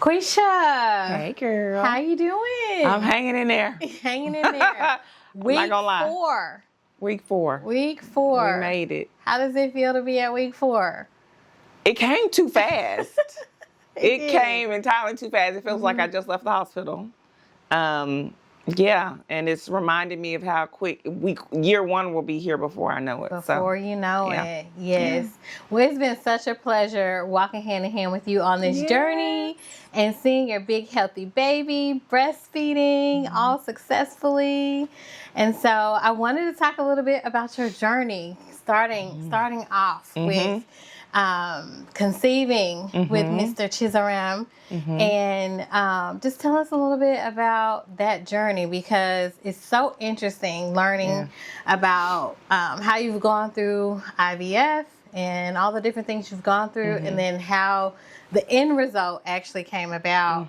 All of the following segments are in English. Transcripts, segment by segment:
Quisha. Hey, girl. How you doing? I'm hanging in there. Hanging in there. Week not gonna lie. 4. Week 4. Week 4. We made it. How does it feel to be at week 4? It came too fast. It did. came entirely too fast. It feels like I just left the hospital. Yeah, and it's reminded me of how quick year 1 will be here before I know it. Before you know yeah. it. Yes. Yeah. Well, it's been such a pleasure walking hand in hand with you on this journey and seeing your big healthy baby breastfeeding all successfully. And so I wanted to talk a little bit about your journey, starting off with conceiving with Mr. Chizaram, and just tell us a little bit about that journey, because it's so interesting learning about how you've gone through IVF and all the different things you've gone through, and then how the end result actually came about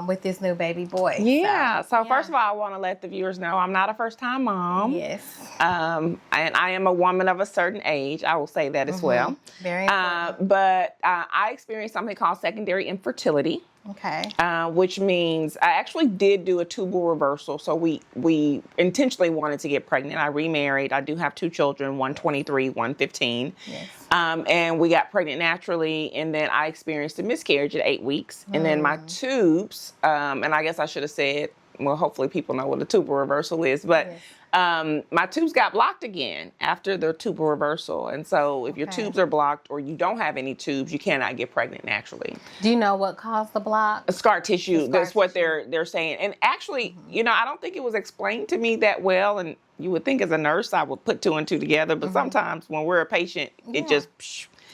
with this new baby boy. Yeah. So first of all, I want to let the viewers know I'm not a first-time mom. Yes. And I am a woman of a certain age. I will say that as well. Very important. But I experienced something called secondary infertility. Okay. Which means I actually did do a tubal reversal. So we intentionally wanted to get pregnant. I remarried. I do have 2 children, one 23, one 15. Yes. And we got pregnant naturally. And then I experienced a miscarriage at 8 weeks. And then my tubes, and I guess I should have said, well, hopefully people know what a tubal reversal is, but my tubes got blocked again after the tubal reversal. And so if your tubes are blocked or you don't have any tubes, you cannot get pregnant naturally. Do you know what caused the block? Scar tissue. That's what they're saying. And actually, you know, I don't think it was explained to me that well. And you would think as a nurse, I would put 2 and 2 together. But sometimes when we're a patient, it just...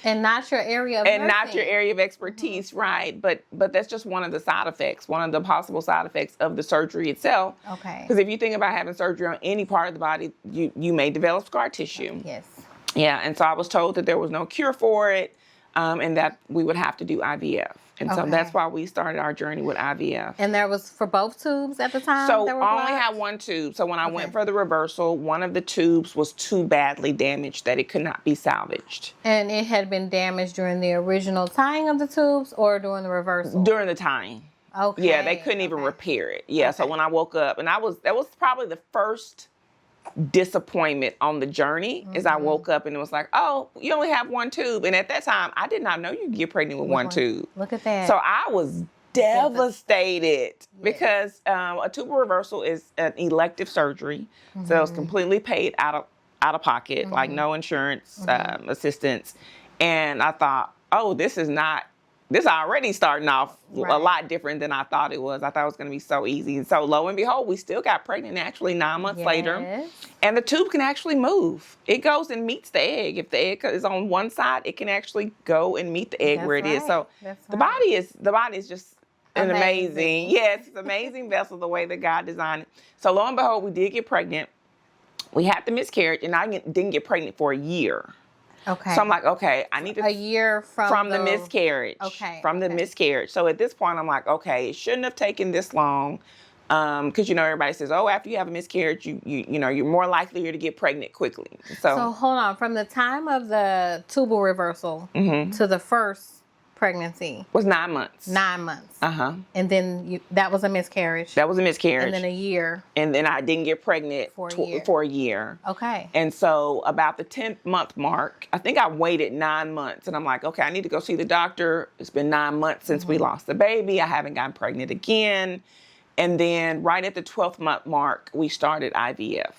And not your area of nursing. Not your area of expertise, right. But that's just one of the side effects, one of the possible side effects of the surgery itself. Okay. Because if you think about having surgery on any part of the body, you may develop scar tissue. Yes. Yeah, and so I was told that there was no cure for it, and that we would have to do IVF. And so that's why we started our journey with IVF. And there was for both tubes at the time? So I only had 1 tube. So when I went for the reversal, one of the tubes was too badly damaged that it could not be salvaged. And it had been damaged during the original tying of the tubes or during the reversal? During the tying. Okay. Yeah, they couldn't even repair it. Yeah, so when I woke up, and that was probably the first disappointment on the journey is I woke up and it was like, oh, you only have 1 tube. And at that time, I did not know you could get pregnant with 1 tube. Look at that. So I was devastated because a tubal reversal is an elective surgery. So it's completely paid out of pocket, like no insurance assistance. And I thought, oh, this is already starting off a lot different than I thought it was. I thought it was going to be so easy. And so lo and behold, we still got pregnant naturally 9 months later. And the tube can actually move. It goes and meets the egg. If the egg is on one side, it can actually go and meet the egg where it is. So the body is just an amazing, it's an amazing vessel the way that God designed it. So lo and behold, we did get pregnant. We had the miscarriage, and I didn't get pregnant for a year. Okay. So I'm like, okay, I need to... A year from the miscarriage. Okay. From the miscarriage. So at this point, I'm like, okay, it shouldn't have taken this long. Because, you know, everybody says, oh, after you have a miscarriage, you know, you're more likely to get pregnant quickly. So hold on. From the time of the tubal reversal to the first pregnancy... was 9 months. 9 months. And then that was a miscarriage. That was a miscarriage. And then a year. And then I didn't get pregnant for a year. Okay. And so about the 10th month mark, I think I waited 9 months. And I'm like, okay, I need to go see the doctor. It's been 9 months since we lost the baby. I haven't gotten pregnant again. And then right at the 12th month mark, we started IVF.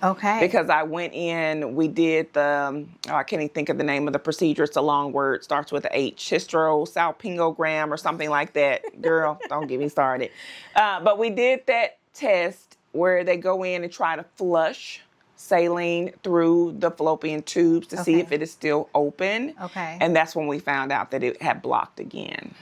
Okay. Because I went in, we did I can't even think of the name of the procedure. It's a long word. Starts with an H, hysterosalpingogram or something like that. Girl, don't get me started. But we did that test where they go in and try to flush saline through the fallopian tubes to see if it is still open. Okay. And that's when we found out that it had blocked again.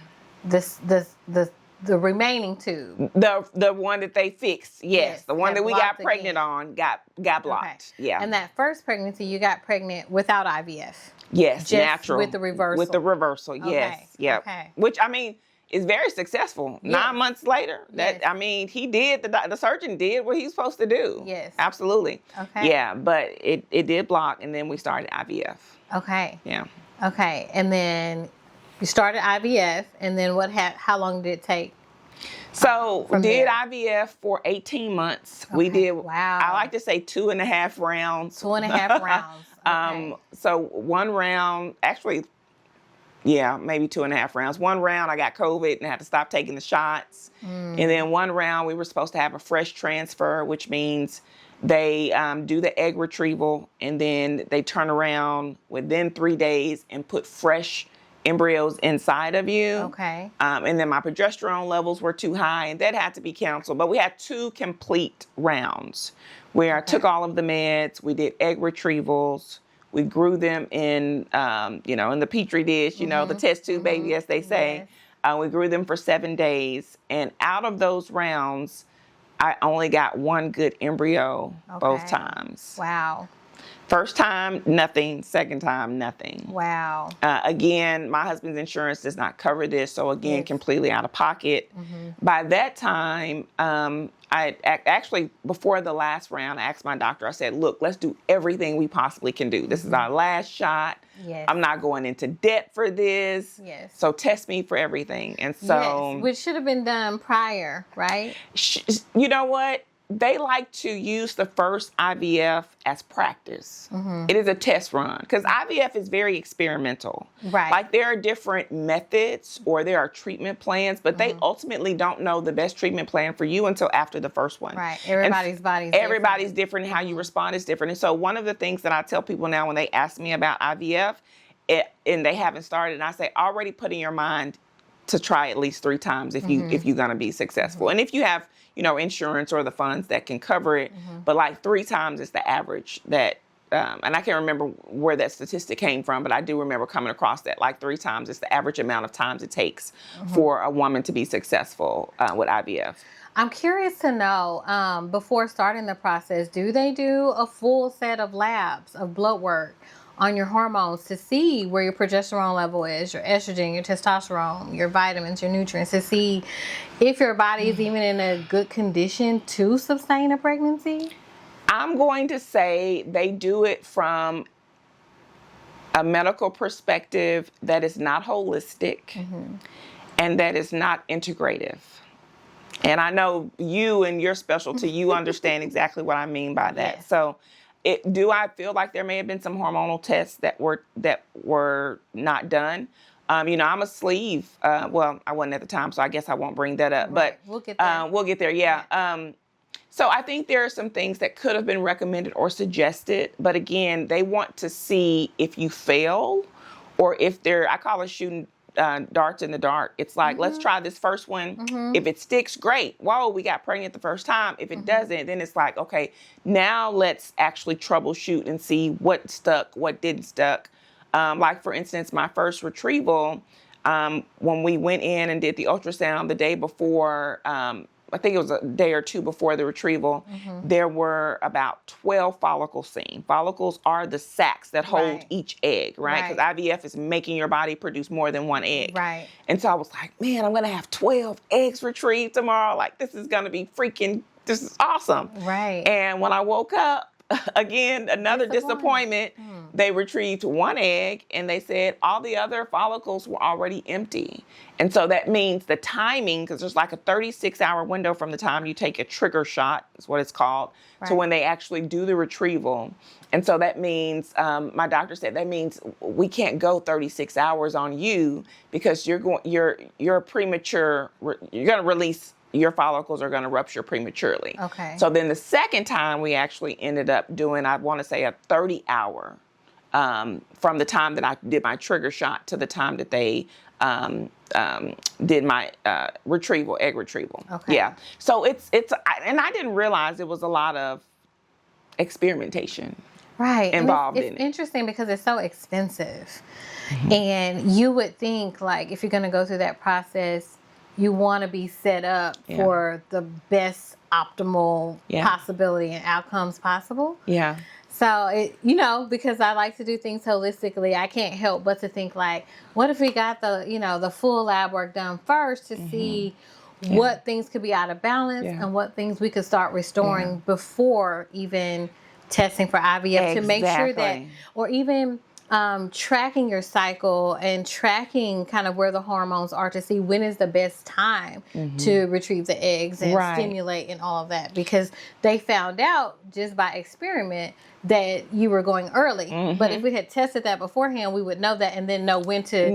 The remaining tube. The one that they fixed, yes. The one that we got pregnant on got blocked. Okay. Yeah. And that first pregnancy, you got pregnant without IVF. Yes, just natural. With the reversal. With the reversal, yes. Yeah. Okay. Which, I mean, is very successful. Yes. 9 months later, I mean, he did, the surgeon did what he's supposed to do. Yes. Absolutely. Okay. Yeah, but it did block, and then we started IVF. Okay. Yeah. Okay. And then You started IVF, and then how long did it take? So From did there. IVF for 18 months. Okay. We did, Wow. I like to say 2.5 rounds. 2.5 rounds. Okay. So one round, actually, yeah, maybe 2.5 rounds. One round, I got COVID and had to stop taking the shots. And then one round, we were supposed to have a fresh transfer, which means they do the egg retrieval, and then they turn around within 3 days and put fresh embryos inside of you. Okay. And then my progesterone levels were too high, and that had to be canceled. But we had 2 complete rounds where I took all of the meds. We did egg retrievals. We grew them in, in the petri dish, the test tube baby, as they say. Yes. We grew them for 7 days. And out of those rounds, I only got 1 good embryo both times. Wow. First time, nothing. Second time, nothing. Wow. Again, my husband's insurance does not cover this. So again, completely out of pocket. By that time, I actually, before the last round, I asked my doctor, I said, look, let's do everything we possibly can do. This is our last shot. Yes. I'm not going into debt for this. Yes. So test me for everything. And so. Yes, which should have been done prior, right? You know what? They like to use the first IVF as practice. It is a test run because IVF is very experimental. Right. Like there are different methods or there are treatment plans, but they ultimately don't know the best treatment plan for you until after the first one. Right. Everybody's different. How you respond is different. And so one of the things that I tell people now when they ask me about IVF and they haven't started, and I say, already put in your mind to try at least 3 times if you're going to be successful. And if you have, insurance or the funds that can cover it, but like 3 times is the average that, and I can't remember where that statistic came from, but I do remember coming across that like 3 times is the average amount of times it takes for a woman to be successful with IVF. I'm curious to know, before starting the process, do they do a full set of labs of blood work on your hormones to see where your progesterone level is, your estrogen, your testosterone, your vitamins, your nutrients, to see if your body is even in a good condition to sustain a pregnancy? I'm going to say they do it from a medical perspective that is not holistic and that is not integrative. And I know you and your specialty, you understand exactly what I mean by that. Yes. So do I feel like there may have been some hormonal tests that were not done? I'm a sleeve. Well, I wasn't at the time, so I guess I won't bring that up. Right. But we'll get there. We'll get there. Yeah. So I think there are some things that could have been recommended or suggested, but again, they want to see if you fail or if I call it shooting darts in the dark. It's like, let's try this first one. If it sticks, great. Whoa, we got pregnant the first time. If it doesn't, then it's like, okay, now let's actually troubleshoot and see what stuck, what didn't stuck. Like for instance, my first retrieval, when we went in and did the ultrasound the day before, I think it was a day or 2 before the retrieval, there were about 12 follicles seen. Follicles are the sacs that hold each egg, right? Because IVF is making your body produce more than 1 egg. Right. And so I was like, man, I'm going to have 12 eggs retrieved tomorrow. Like, this is going to be this is awesome. Right. And when I woke up, again, another disappointment. They retrieved 1 egg and they said all the other follicles were already empty. And so that means the timing, because there's like a 36-hour window from the time you take a trigger shot, is what it's called, to when they actually do the retrieval. And so that means, my doctor said, that means we can't go 36 hours on you because you're premature, you're going to release, your follicles are going to rupture prematurely. Okay. So then the second time we actually ended up doing, I want to say a 30-hour from the time that I did my trigger shot to the time that they did my egg retrieval. Okay. Yeah. So and I didn't realize it was a lot of experimentation. Right. Involved it's in it. Interesting because it's so expensive. And you would think, like, if you're going to go through that process, you want to be set up for the best optimal possibility and outcomes possible. Yeah. So, because I like to do things holistically, I can't help but to think, like, what if we got the full lab work done first to see what things could be out of balance and what things we could start restoring before even testing for IVF to make sure that, or even tracking your cycle and tracking kind of where the hormones are to see when is the best time to retrieve the eggs and stimulate and all of that, because they found out just by experiment that you were going early. But if we had tested that beforehand, we would know that and then know when to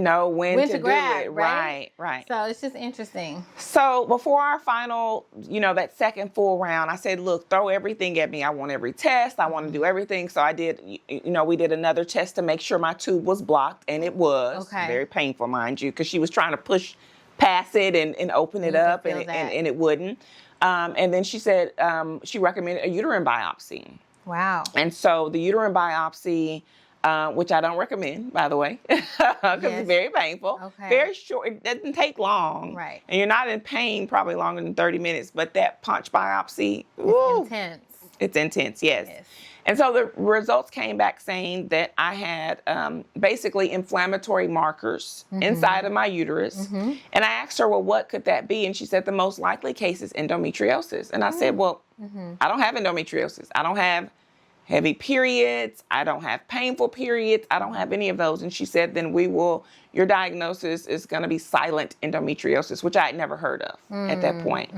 grab, do it. Right. So it's just interesting. So before our final, that second full round, I said, look, throw everything at me. I want every test. I want to do everything. So I did, we did another test to make sure my tube was blocked, and it was very painful, mind you, because she was trying to push past it and open it up, and it wouldn't. And then she said she recommended a uterine biopsy. Wow. And so the uterine biopsy, which I don't recommend, by the way, because it's very painful, very short. It doesn't take long. Right. And you're not in pain probably longer than 30 minutes. But that punch biopsy, it's intense. It's intense, yes. And so the results came back saying that I had basically inflammatory markers inside of my uterus. And I asked her, well, what could that be? And she said the most likely case is endometriosis. And I said, well, I don't have endometriosis. I don't have heavy periods. I don't have painful periods. I don't have any of those. And she said, then your diagnosis is going to be silent endometriosis, which I had never heard of at that point.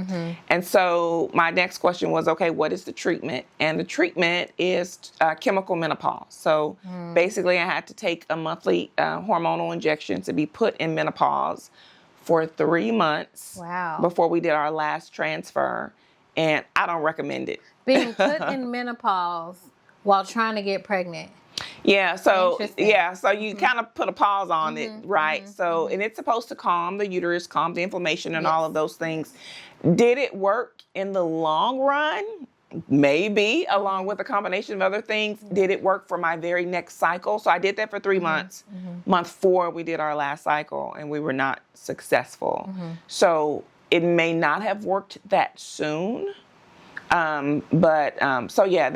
And so my next question was, okay, what is the treatment? And the treatment is chemical menopause. So basically I had to take a monthly hormonal injection to be put in menopause for 3 months before we did our last transfer. And I don't recommend it. Being put in menopause while trying to get pregnant. Yeah, so you kind of put a pause on it, right? So, and it's supposed to calm the uterus, calm the inflammation and all of those things. Did it work in the long run? Maybe, along with a combination of other things. Did it work for my very next cycle? So I did that for 3 months. Month 4, we did our last cycle, and we were not successful. So it may not have worked that soon. So yeah,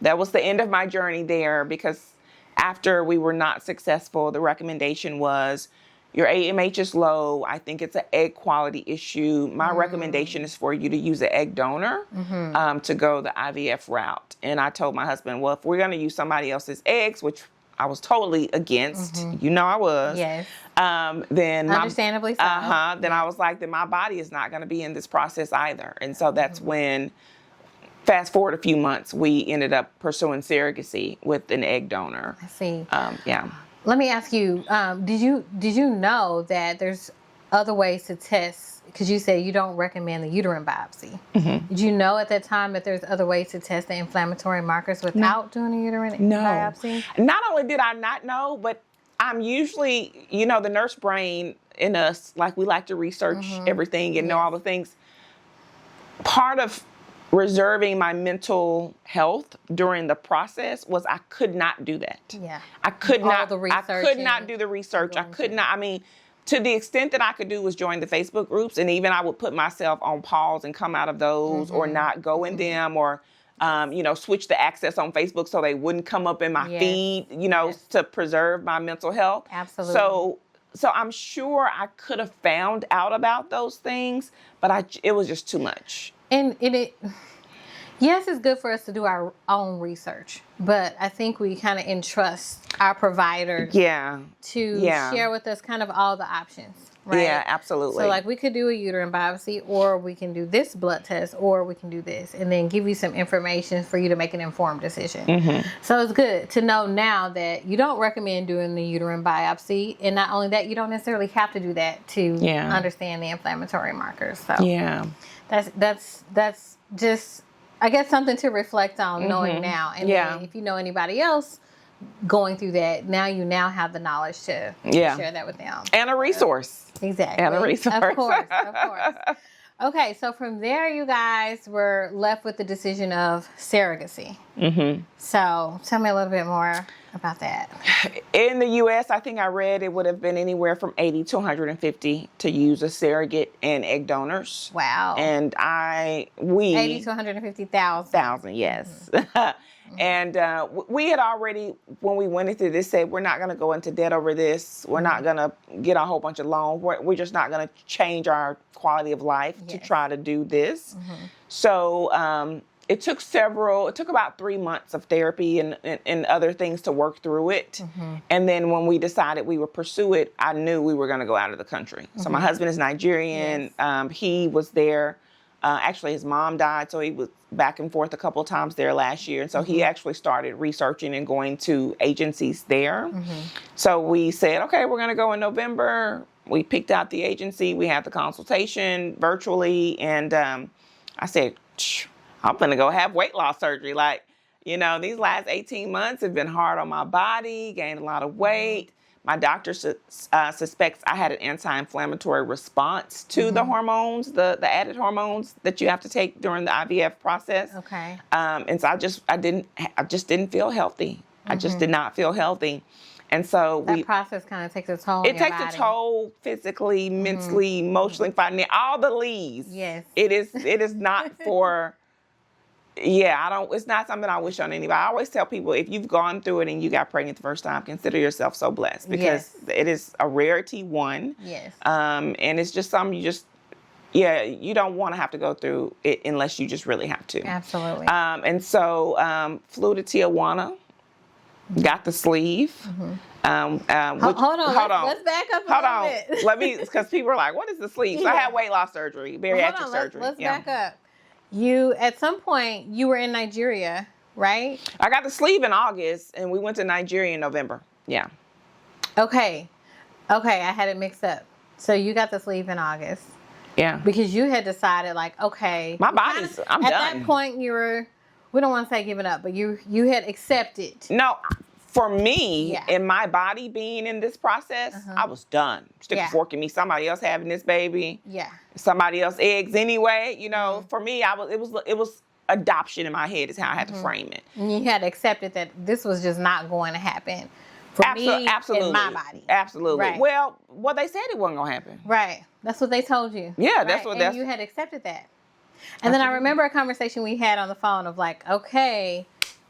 that was the end of my journey there, because after we were not successful, the recommendation was your AMH is low. I think it's an egg quality issue. My recommendation is for you to use an egg donor to go the IVF route. And I told my husband, well, if we're going to use somebody else's eggs, which I was totally against, I was. Yes. Then understandably so. Then I was like, then my body is not going to be in this process either. And so that's when, fast forward a few months, we ended up pursuing surrogacy with an egg donor. I see. Let me ask you, did you know that there's other ways to test? Because you said you don't recommend the uterine biopsy. Did you know at that time that there's other ways to test the inflammatory markers without doing a uterine biopsy? Not only did I not know, but I'm usually, the nurse brain in us, like we like to research everything and know all the things. Part of reserving my mental health during the process was I could not do that. Yeah. I could not do the research. I could not, to the extent that I could do was join the Facebook groups, and even I would put myself on pause and come out of those or not go in them, or switch the access on Facebook so they wouldn't come up in my feed, to preserve my mental health. Absolutely. So I'm sure I could have found out about those things, but it was just too much. And yes, it's good for us to do our own research, but I think we kind of entrust our providers to share with us kind of all the options, right? Yeah, absolutely. So like we could do a uterine biopsy, or we can do this blood test, or we can do this, and then give you some information for you to make an informed decision. So it's good to know now that you don't recommend doing the uterine biopsy, and not only that, you don't necessarily have to do that to understand the inflammatory markers. So that's just, I guess, something to reflect on, knowing now. And then if you know anybody else going through that, now have the knowledge to share that with them. And a resource. Exactly. And a resource. Of course. Okay, so from there, you guys were left with the decision of surrogacy. So tell me a little bit more about that. In the U.S., I think I read it would have been anywhere from 80 to 150 to use a surrogate and egg donors. Wow. And 80 to 150,000. Yes. And we had already, when we went into this, said we're not going to go into debt over this. We're not going to get a whole bunch of loans. We're just not going to change our quality of life to try to do this. So it took about 3 months of therapy and other things to work through it. And then when we decided we would pursue it, I knew we were going to go out of the country. So my husband is Nigerian. Yes. He was there. Actually, his mom died, so he was back and forth a couple of times there last year. And so he actually started researching and going to agencies there. So we said, okay, we're going to go in November. We picked out the agency. We had the consultation virtually. And I said, I'm going to go have weight loss surgery. Like, you know, these last 18 months have been hard on my body, gained a lot of weight. My doctor suspects I had an anti-inflammatory response to the hormones, the added hormones that you have to take during the IVF process. Okay. And so I just didn't feel healthy. I just did not feel healthy. And so that process kind of takes a toll on your body. It takes a toll physically, mentally, emotionally, financially, all the leaves. Yes. It is not for... Yeah, it's not something I wish on anybody. I always tell people, if you've gone through it and you got pregnant the first time, consider yourself so blessed, because it is a rarity, one. Yes. And it's just something you don't want to have to go through it unless you just really have to. Absolutely. And so flew to Tijuana, got the sleeve. Hold on. Let's back up a little bit. Let me, because people are like, what is the sleeve? So I had weight loss surgery, bariatric surgery. Let's back up. At some point, you were in Nigeria, right? I got the sleeve in August, and we went to Nigeria in November. Yeah. Okay, I had it mixed up. So you got the sleeve in August. Yeah. Because you had decided, like, okay. I'm done. At that point, we don't want to say giving up, but you had accepted. No, for me, in my body being in this process, I was done. Stick a fork in me. Somebody else having this baby. Yeah. Somebody else eggs anyway. You know, for me, it was adoption in my head is how I had to frame it. And you had accepted that this was just not going to happen for me in my body. Absolutely. Right. Well, they said it wasn't going to happen. Right. That's what they told you. Yeah, right? And you had accepted that. And then I remember a conversation we had on the phone of like, okay,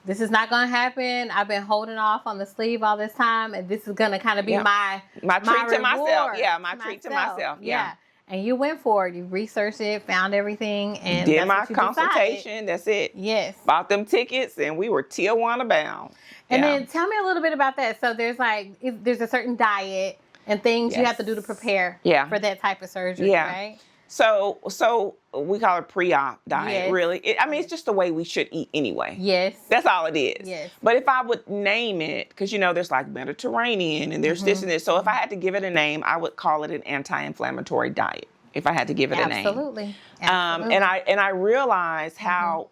this is not going to happen. I've been holding off on the sleeve all this time, and this is going to kind of be my treat to myself. Yeah, my treat to myself. Yeah. And you went for it. You researched it, found everything, and did my consultation. That's it. Yes. Bought them tickets, and we were Tijuana bound. And then tell me a little bit about that. So there's there's a certain diet and things you have to do to prepare for that type of surgery, right? So we call it pre-op diet, really. It's just the way we should eat anyway. Yes. That's all it is. Yes. But if I would name it, because, there's like Mediterranean and there's this and this. So if I had to give it a name, I would call it an anti-inflammatory diet, if I had to give it a name. Absolutely. And I realized how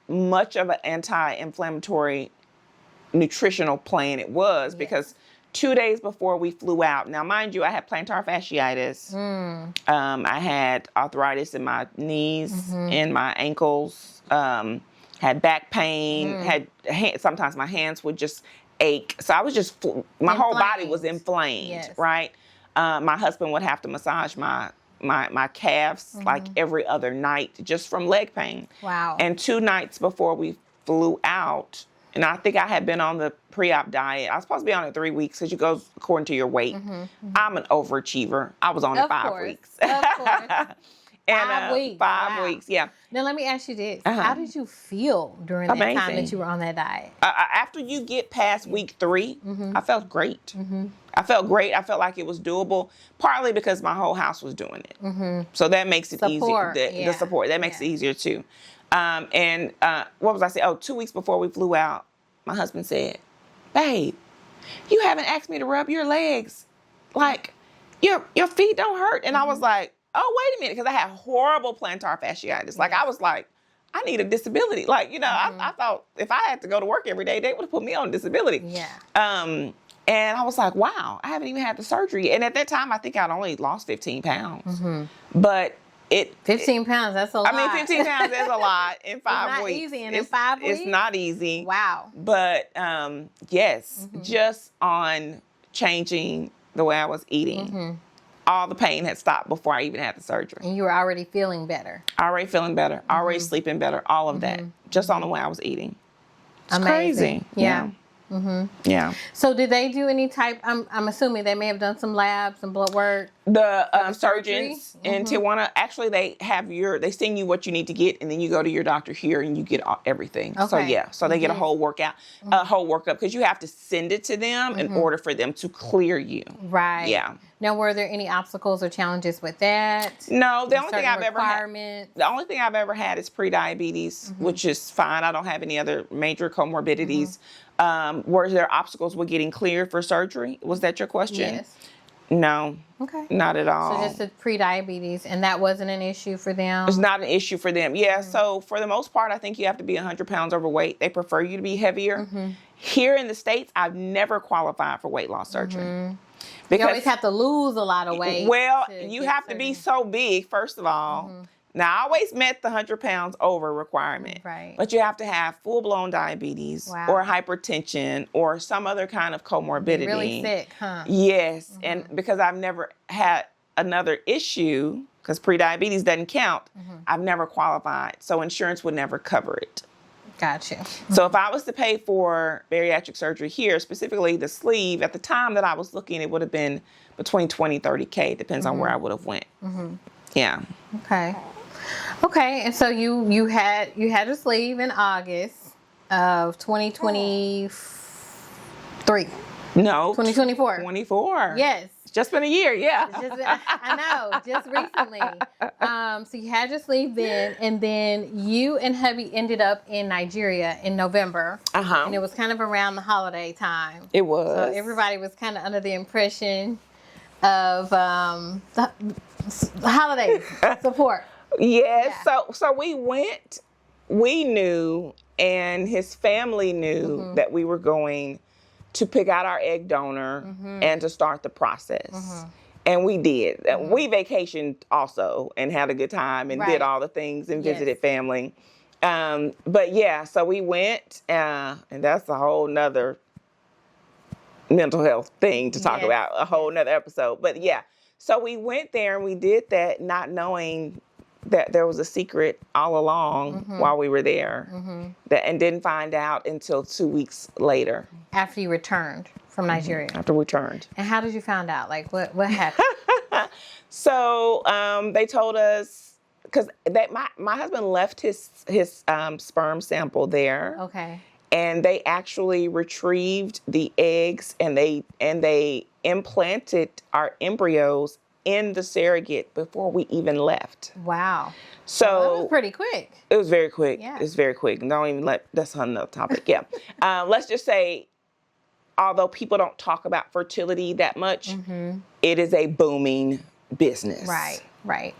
much of an anti-inflammatory nutritional plan it was, because 2 days before we flew out. Now, mind you, I had plantar fasciitis. I had arthritis in my knees and my ankles. Had back pain. Sometimes my hands would just ache. So I was just my whole body was inflamed. Right. My husband would have to massage my calves like every other night just from leg pain. Wow. And 2 nights before we flew out, and I think I had been on the pre-op diet. I was supposed to be on it 3 weeks because it goes according to your weight. I'm an overachiever. I was on it 5 weeks. Of course. And 5 weeks. 5 weeks, yeah. Now let me ask you this: how did you feel during that time that you were on that diet? After you get past week 3, I felt great. I felt great. I felt like it was doable, partly because my whole house was doing it. So that makes it easier. The support that makes it easier too. And what was I saying? 2 weeks before we flew out, my husband said, "Babe, you haven't asked me to rub your legs. Like, your feet don't hurt." And I was like, "Oh, wait a minute," because I had horrible plantar fasciitis. Like, I was like, I need a disability. Like, I thought if I had to go to work every day, they would have put me on disability. Yeah. And I was like, wow, I haven't even had the surgery. And at that time, I think I'd only lost 15 pounds. But 15 pounds, that's a lot. 15 pounds is a lot in 5 weeks. It's not easy, and in 5 weeks? It's not easy. Wow. But yes, just on changing the way I was eating, all the pain had stopped before I even had the surgery. And you were already feeling better. Already feeling better, already sleeping better, all of that, just on the way I was eating. It's crazy. Yeah. Yeah. So did they do any type, I'm assuming they may have done some labs and blood work. The surgeons in Tijuana, actually, they send you what you need to get, and then you go to your doctor here and you get everything. Okay. So yeah, so they get a whole workout, a whole workup, because you have to send it to them in order for them to clear you. Right. Yeah. Now, were there any obstacles or challenges with that? No, the only thing I've ever had is pre-diabetes, which is fine. I don't have any other major comorbidities. Were there obstacles with getting cleared for surgery? Was that your question? Yes. No. Okay. Not at all. So just the pre-diabetes, and that wasn't an issue for them? It's not an issue for them. Yeah, so for the most part, I think you have to be 100 pounds overweight. They prefer you to be heavier. Here in the States, I've never qualified for weight loss surgery. Because you always have to lose a lot of weight. Well, you have to be so big, first of all. Now, I always met the 100 pounds over requirement. Right. But you have to have full-blown diabetes or hypertension or some other kind of comorbidity. Really sick, huh? Yes. And because I've never had another issue, because pre-diabetes doesn't count, I've never qualified. So insurance would never cover it. Gotcha. So if I was to pay for bariatric surgery here, specifically the sleeve, at the time that I was looking, it would have been between 20, 30K. Depends on where I would have went. Yeah. Okay. Okay. And so you had your sleeve in August of 2023. No. 2024. 24. Yes. It's just been a year, yeah. I know, just recently. So you had your sleeve then, and then you and hubby ended up in Nigeria in November. And it was kind of around the holiday time. It was. So everybody was kind of under the impression of the holiday support. Yes. Yeah. So we went, we knew, and his family knew that we were going to pick out our egg donor and to start the process. And we did. We vacationed also and had a good time and did all the things and visited family. But yeah, so we went, and that's a whole nother mental health thing to talk about, a whole nother episode. But yeah, so we went there and we did that, not knowing that there was a secret all along while we were there, and didn't find out until 2 weeks later. After you returned from Nigeria. After we returned. And how did you find out? Like, what happened? So they told us, because my husband left his sperm sample there. Okay. And they actually retrieved the eggs, and they implanted our embryos in the surrogate before we even left. Wow. So that was pretty quick. It was very quick. Yeah. It was very quick. Don't even that's another topic. Yeah. Let's just say, although people don't talk about fertility that much, it is a booming business. Right. Right.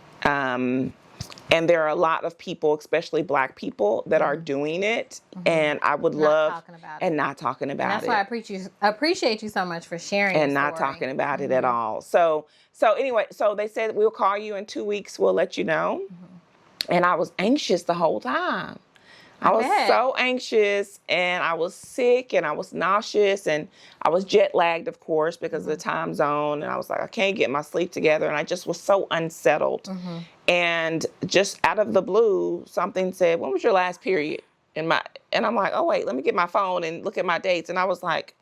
And there are a lot of people, especially Black people, that are doing it. And I would love talking about and not talking about and that's it. why I appreciate you so much for sharing. And not talking about it at all. So anyway, so they said, we'll call you in 2 weeks. We'll let you know. And I was anxious the whole time. I was so anxious, and I was sick, and I was nauseous, and I was jet lagged, of course, because of the time zone. And I was like, I can't get my sleep together. And I just was so unsettled. And just out of the blue, something said, when was your last period? And I'm like, oh, wait, let me get my phone and look at my dates. And I was like,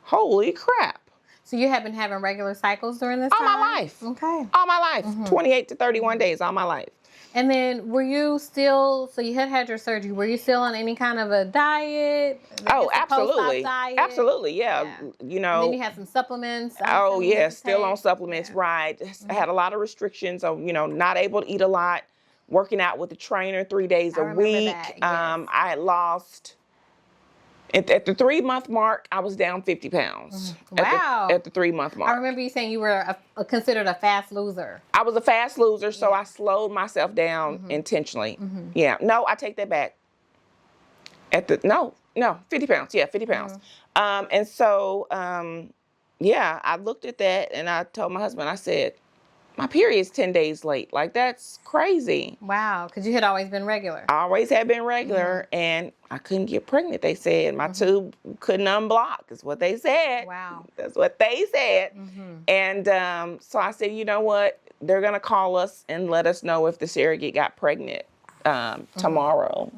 holy crap. So you have been having regular cycles during this time? All my life. Okay. All my life. 28 to 31 days, all my life. And then were you still, so you had your surgery, were you still on any kind of a diet? Oh, absolutely. Diet? Absolutely, yeah. You know. And then you had some supplements. Oh, yeah, still on supplements, right. I had a lot of restrictions of, not able to eat a lot, working out with a trainer 3 days a week. That, yes. I had lost, at the 3-month mark, I was down 50 pounds. Wow. At the 3-month mark. I remember you saying you were considered a fast loser. I was a fast loser, so I slowed myself down intentionally. Yeah. No, I take that back. 50 pounds. Yeah, 50 pounds. And so, I looked at that and I told my husband, I said, my period's 10 days late. Like, that's crazy. Wow, because you had always been regular. I always had been regular, and I couldn't get pregnant, they said. My tube couldn't unblock, is what they said. Wow. That's what they said. And so I said, you know what? They're going to call us and let us know if the surrogate got pregnant. tomorrow.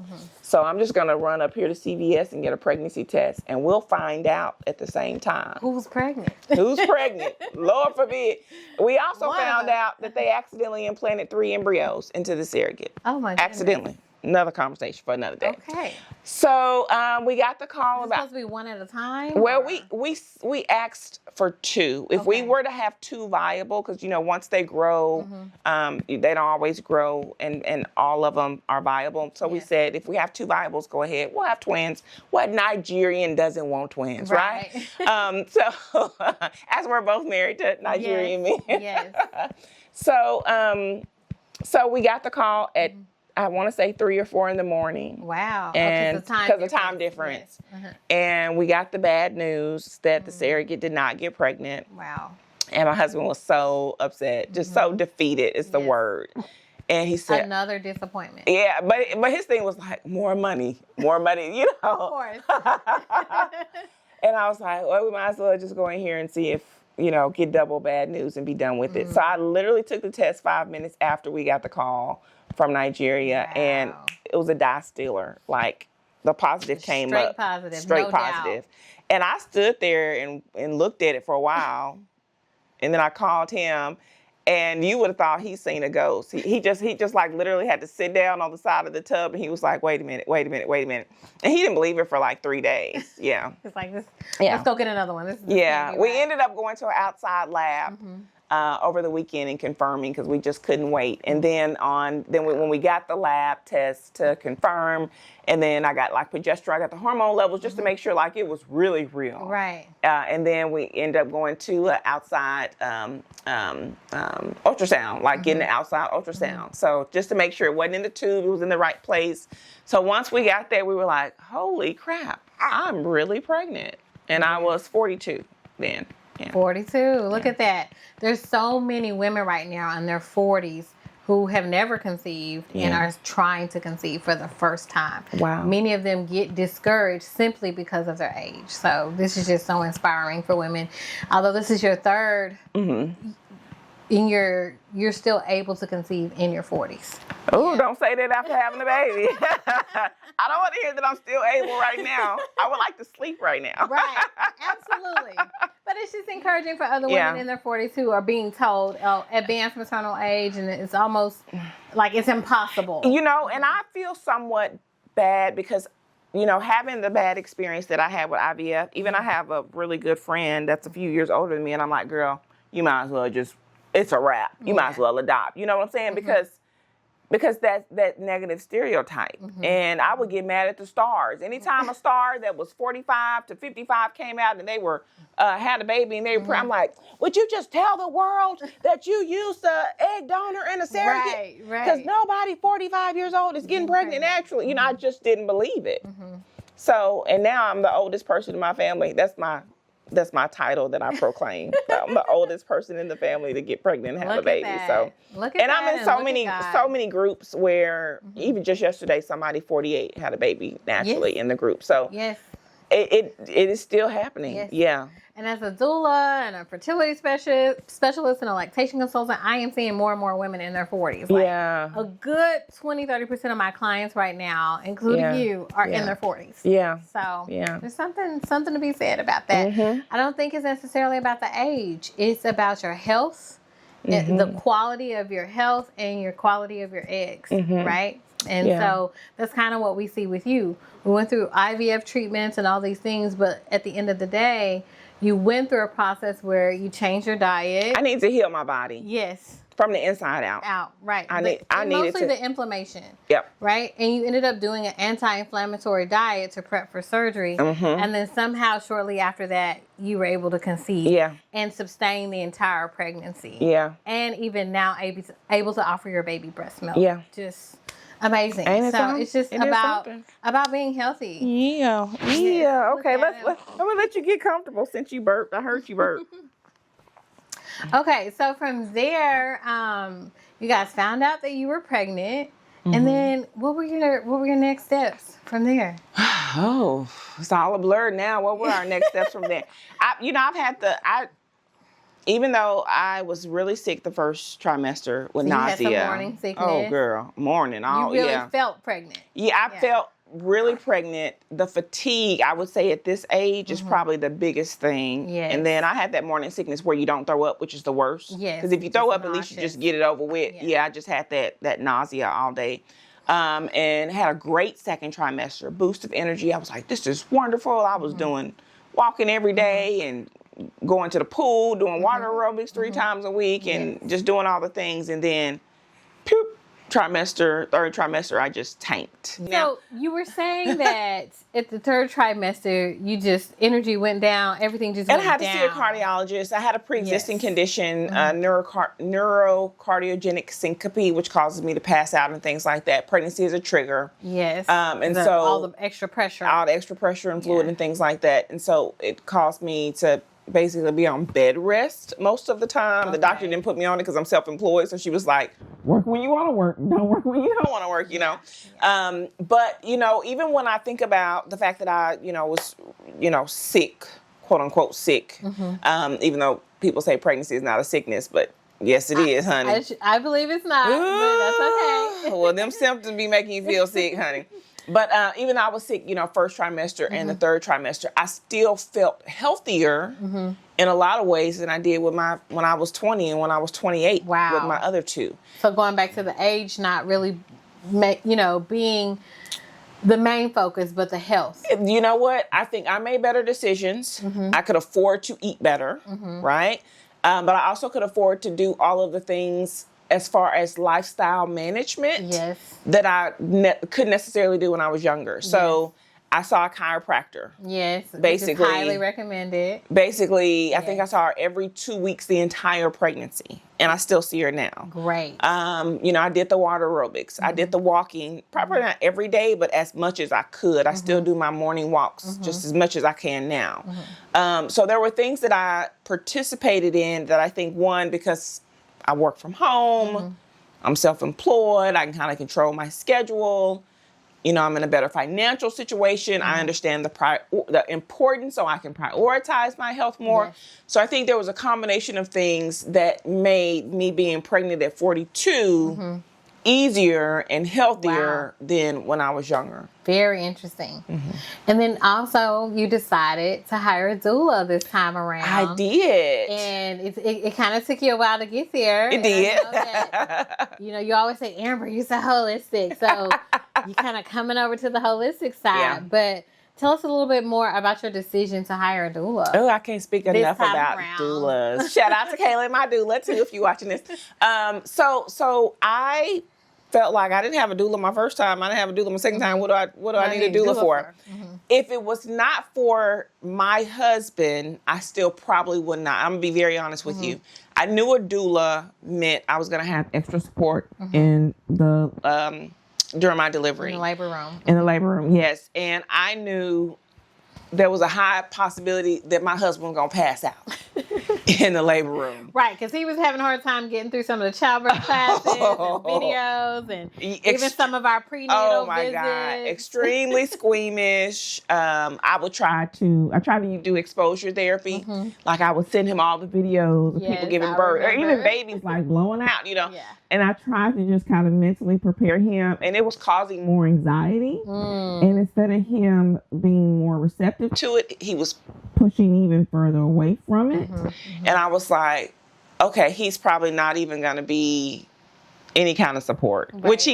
So I'm just going to run up here to CVS and get a pregnancy test, and we'll find out at the same time. Who's pregnant? Who's pregnant? Lord forbid. We also found out that they accidentally implanted 3 embryos into the surrogate. Oh my goodness. Accidentally. Another conversation for another day. Okay. So we got the call about. Supposed to be one at a time. Well, we asked for 2. If we were to have 2 viable, because once they grow, they don't always grow, and all of them are viable. So we said if we have 2 viables, go ahead. We'll have twins. What Nigerian doesn't want twins, right? So as we're both married to Nigerian men. Yes. So we got the call at. I want to say 3 or 4 in the morning. Wow. And because of time difference. Yes. And we got the bad news that the surrogate did not get pregnant. Wow. And my husband was so upset, just so defeated is the word. And he said, another disappointment. Yeah, but his thing was like, more money. Of course. And I was like, well, we might as well just go in here and see if, get double bad news and be done with it. So I literally took the test 5 minutes after we got the call from Nigeria, and it was a dye stealer. Like, the positive came up. Straight positive. And I stood there and looked at it for a while, and then I called him, and you would have thought he's seen a ghost. He just like literally had to sit down on the side of the tub, and he was like, wait a minute. And he didn't believe it for like 3 days. Yeah. It's like, let's go get another one. We ended up going to an outside lab. Over the weekend and confirming, because we just couldn't wait. And then when we got the lab test to confirm, and then I got like progesterone, I got the hormone levels just to make sure like it was really real. Right. And then we end up going to an outside ultrasound, like getting an outside ultrasound. So just to make sure it wasn't in the tube, it was in the right place. So once we got there, we were like, holy crap, I'm really pregnant. And I was 42 then. Yeah. 42. Look at that. There's so many women right now in their 40s who have never conceived and are trying to conceive for the first time. Wow. Many of them get discouraged simply because of their age. So this is just so inspiring for women. Although this is your third, you're still able to conceive in your 40s. Oh, don't say that after having a baby. I don't want to hear that I'm still able right now. I would like to sleep right now. Right. Absolutely. But it's just encouraging for other women in their 40s who are being told, advanced maternal age, and it's almost like it's impossible. And I feel somewhat bad because, having the bad experience that I had with IVF, even I have a really good friend that's a few years older than me, and I'm like, girl, you might as well it's a wrap. You might as well adopt. You know what I'm saying? Because that's that negative stereotype. And I would get mad at the stars. Anytime a star that was 45 to 55 came out and they were had a baby and they were I'm like, would you just tell the world that you used an egg donor and a surrogate? Right. Because nobody 45 years old is getting pregnant naturally. I just didn't believe it. So, and now I'm the oldest person in my family. That's my title that I proclaim. I'm the oldest person in the family to get pregnant and have a baby. So, I'm in so many groups where even just yesterday, somebody 48 had a baby naturally in the group. So it is still happening. Yes. Yeah. And as a doula and a fertility specialist and a lactation consultant, I am seeing more and more women in their 40s. A good 20-30% of my clients right now, including you, are in their 40s. Yeah. So there's something to be said about that. I don't think it's necessarily about the age. It's about your health, the quality of your health, and your quality of your eggs, right? And so that's kind of what we see with you. We went through IVF treatments and all these things, but at the end of the day, you went through a process where you changed your diet. I need to heal my body. Yes. From the inside out. Right. I needed mostly the inflammation. Yep. Right? And you ended up doing an anti-inflammatory diet to prep for surgery. And then somehow shortly after that, you were able to conceive. Yeah. And sustain the entire pregnancy. Yeah. And even now able to offer your baby breast milk. Yeah. Just amazing. It's just about being healthy. Yeah. Okay, I'm gonna let you get comfortable since you burped. I heard you burp. Okay, so from there, you guys found out that you were pregnant, and then what were your next steps from there? Oh, it's all a blur now. What were our next steps from there? even though I was really sick the first trimester with So you nausea. had some morning sickness. Oh, girl, morning. You really felt pregnant. Yeah, I felt really pregnant. The fatigue, I would say at this age, is probably the biggest thing. Yes. And then I had that morning sickness where you don't throw up, which is the worst. Yes. Because if you throw up, at least you just get it over with. Yeah, I just had that nausea all day. And had a great second trimester, boost of energy. I was like, this is wonderful. I was doing walking every day and going to the pool, doing water aerobics 3 times a week, and just doing all the things. And then, third trimester, I just tanked. So you were saying that at the third trimester, energy went down, everything just went down. And I had to see a cardiologist. I had a pre-existing condition, neurocardiogenic syncope, which causes me to pass out and things like that. Pregnancy is a trigger. Yes. And so all the extra pressure. All the extra pressure and fluid and things like that. And so it caused me to basically be on bed rest most of the time. Okay. The doctor didn't put me on it because I'm self-employed. So she was like, work when you want to work. Don't work when you don't want to work, you know. Yeah. But, even when I think about the fact that I, was, sick, quote unquote sick, even though people say pregnancy is not a sickness, but yes, it is, honey. I believe it's not, but that's okay. Well, them symptoms be making you feel sick, honey. But even though I was sick, first trimester and the third trimester, I still felt healthier in a lot of ways than I did when I was 20 and when I was 28 with my other two. So going back to the age, not really, being the main focus, but the health. You know what? I think I made better decisions. I could afford to eat better, right? But I also could afford to do all of the things as far as lifestyle management that I couldn't necessarily do when I was younger. So I saw a chiropractor. Yes, basically, which is highly recommended. Basically, I think I saw her every 2 weeks the entire pregnancy, and I still see her now. Great. I did the water aerobics. I did the walking, probably not every day, but as much as I could. I still do my morning walks just as much as I can now. So there were things that I participated in that I think, one, because I work from home, I'm self-employed, I can kind of control my schedule. I'm in a better financial situation. I understand the importance, so I can prioritize my health more. Yes. So I think there was a combination of things that made me being pregnant at 42 easier and healthier than when I was younger. Very interesting. And then also you decided to hire a doula this time around. I did. And it kind of took you a while to get there. It did. You always say, Amber, you're so holistic. So you kind of coming over to the holistic side. Yeah. But tell us a little bit more about your decision to hire a doula. Oh, I can't speak enough about doulas. Shout out to Kayla, my doula, too, if you're watching this. So I felt like I didn't have a doula my first time. I didn't have a doula my second time. What do I need a doula for? If it was not for my husband, I still probably would not. I'm going to be very honest with you. I knew a doula meant I was going to have extra support in the during my delivery. In the labor room. In the labor room, yes. And I knew there was a high possibility that my husband was going to pass out in the labor room. Right, because he was having a hard time getting through some of the childbirth classes and videos and even some of our prenatal visits. God. Extremely squeamish. I tried to do exposure therapy. Like I would send him all the videos of people giving birth, or even babies like blowing out, Yeah. And I tried to just kind of mentally prepare him, and it was causing more anxiety. And instead of him being more receptive to it, he was pushing even further away from it. And I was like, okay, he's probably not even going to be any kind of support, which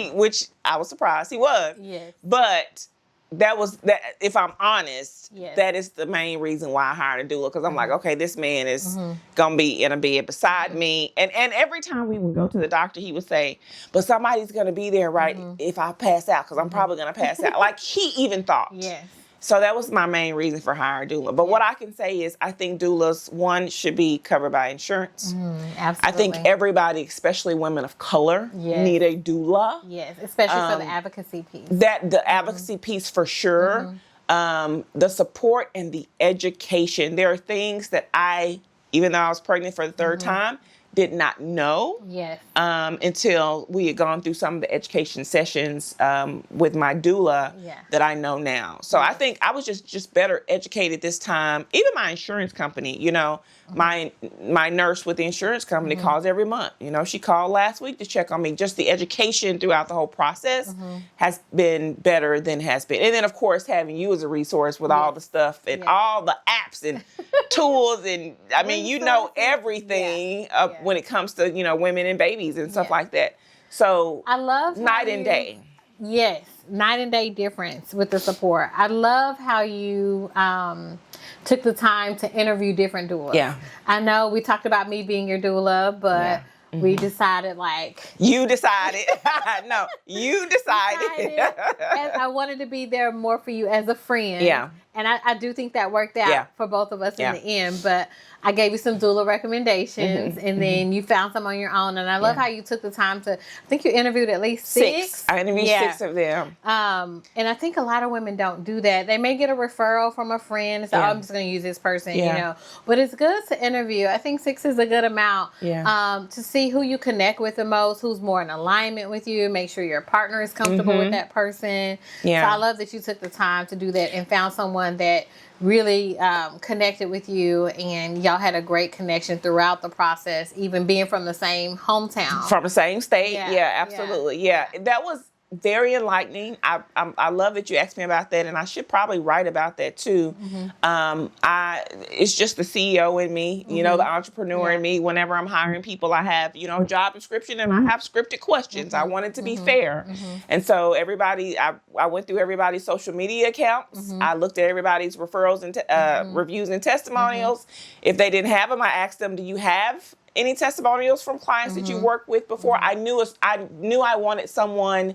I was surprised he was. Yes. But that, if I'm honest, that is the main reason why I hired a doula, because I'm like, okay, this man is going to be in a bed beside me. And every time we would go to the doctor, he would say, but somebody's going to be there, right, if I pass out, because I'm probably going to pass out. Like he even thought. Yes. So that was my main reason for hiring a doula. But what I can say is I think doulas, one, should be covered by insurance. Absolutely. I think everybody, especially women of color, need a doula. Yes, especially for the advocacy piece. The advocacy piece for sure. The support and the education. There are things that even though I was pregnant for the third time, did not know. Yes. Until we had gone through some of the education sessions with my doula that I know now. So I think I was just better educated this time. Even my insurance company, you know, my nurse with the insurance company calls every month. You know, she called last week to check on me. Just the education throughout the whole process has been better than has been. And then, of course, having you as a resource with all the stuff and all the apps and tools. And I mean, you know everything when it comes to, you know, women and babies and stuff like that. So I love night and day. Yes, night and day difference with the support. I love how you took the time to interview different doulas. Yeah. I know we talked about me being your doula, but we decided like... You decided. No, you decided. And I wanted to be there more for you as a friend. Yeah. And I do think that worked out for both of us in the end. But I gave you some doula recommendations, and then you found some on your own. And I love how you took the time to, I think you interviewed at least six. I interviewed 6 of them. And I think a lot of women don't do that. They may get a referral from a friend and say, oh, I'm just going to use this person, you know. But it's good to interview. I think 6 is a good amount to see who you connect with the most, who's more in alignment with you, make sure your partner is comfortable with that person. Yeah. So I love that you took the time to do that and found someone that really connected with you, and y'all had a great connection throughout the process, even being from the same hometown. From the same state. Yeah, absolutely. Yeah. That was very enlightening. I love that you asked me about that, and I should probably write about that too. It's just the CEO in me, you know, the entrepreneur in me. Whenever I'm hiring people, I have, you know, job description and I have scripted questions. I want it to be fair. And so everybody, I went through everybody's social media accounts. I looked at everybody's referrals and reviews and testimonials. If they didn't have them, I asked them, do you have any testimonials from clients that you worked with before? I knew I wanted someone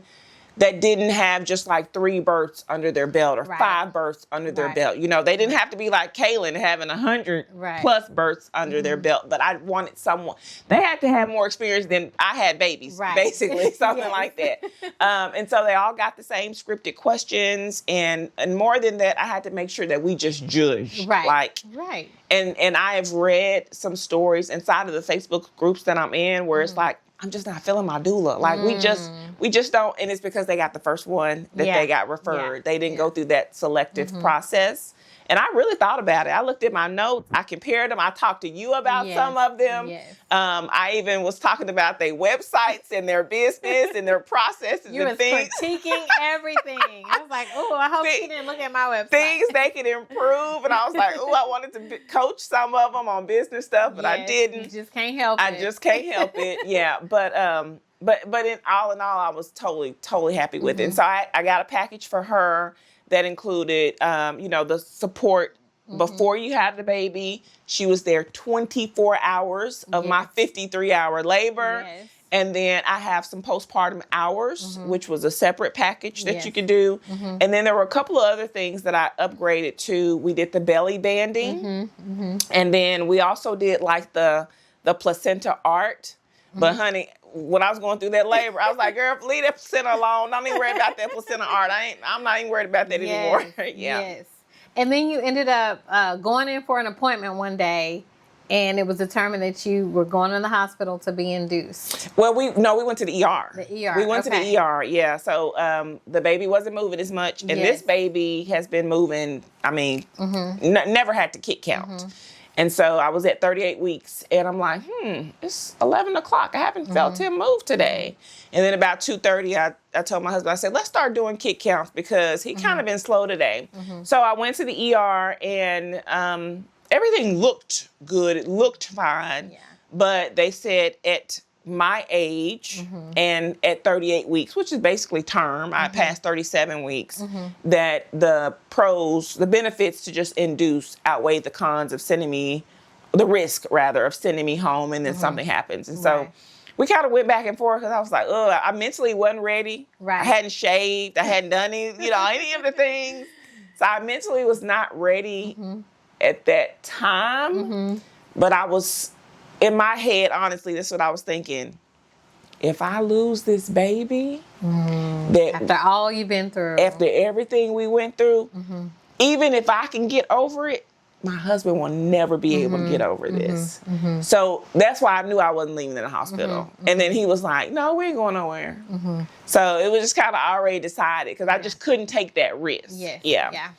that didn't have just like 3 births under their belt or 5 births under their belt. You know, they didn't have to be like Kaylin having 100 plus births under their belt, but I wanted someone, they had to have more experience than I had babies, basically, something like that. And so they all got the same scripted questions, and more than that, I had to make sure that we just judged. And I have read some stories inside of the Facebook groups that I'm in where it's like, I'm just not feeling my doula. Like we just don't, and it's because they got the first one that they got referred. They didn't go through that selective process. And I really thought about it. I looked at my notes. I compared them. I talked to you about some of them. I even was talking about their websites and their business and their processes and things. You was critiquing everything. I was like, oh, I hope she didn't look at my website. Things they could improve. And I was like, oh, I wanted to coach some of them on business stuff, but I didn't. You just can't help it. I just can't help it. Yeah. But in all, I was totally happy with it. And so I got a package for her that included, you know, the support before you have the baby. She was there 24 hours of my 53-hour labor. And then I have some postpartum hours, which was a separate package that you could do. And then there were a couple of other things that I upgraded to. We did the belly banding. And then we also did like the placenta art. But honey, when I was going through that labor, I was like, girl, leave that placenta alone. Don't even worry about that placenta art. I'm not even worried about that anymore. Yes. And then you ended up going in for an appointment one day, and it was determined that you were going to the hospital to be induced. Well, we went to the ER. The ER. We went to the ER, yeah. So the baby wasn't moving as much, and this baby has been moving, I mean, never had to kick count. And so I was at 38 weeks, and I'm like, it's 11 o'clock. I haven't felt him move today. And then about 2:30, I told my husband, I said, let's start doing kick counts because he kind of been slow today. So I went to the ER, and everything looked good. It looked fine. But they said at my age and at 38 weeks, which is basically term, I passed 37 weeks, that the benefits to just induce outweigh the cons of the risk rather of sending me home and then something happens. And so we kind of went back and forth because I was like, I mentally wasn't ready. I hadn't shaved. I hadn't done any of the things. So I mentally was not ready at that time. But I was, in my head, honestly, this is what I was thinking. If I lose this baby, after all you've been through, after everything we went through, even if I can get over it, my husband will never be able to get over this. So that's why I knew I wasn't leaving in the hospital. And then he was like, no, we ain't going nowhere. So it was just kind of already decided because I just couldn't take that risk. Yeah.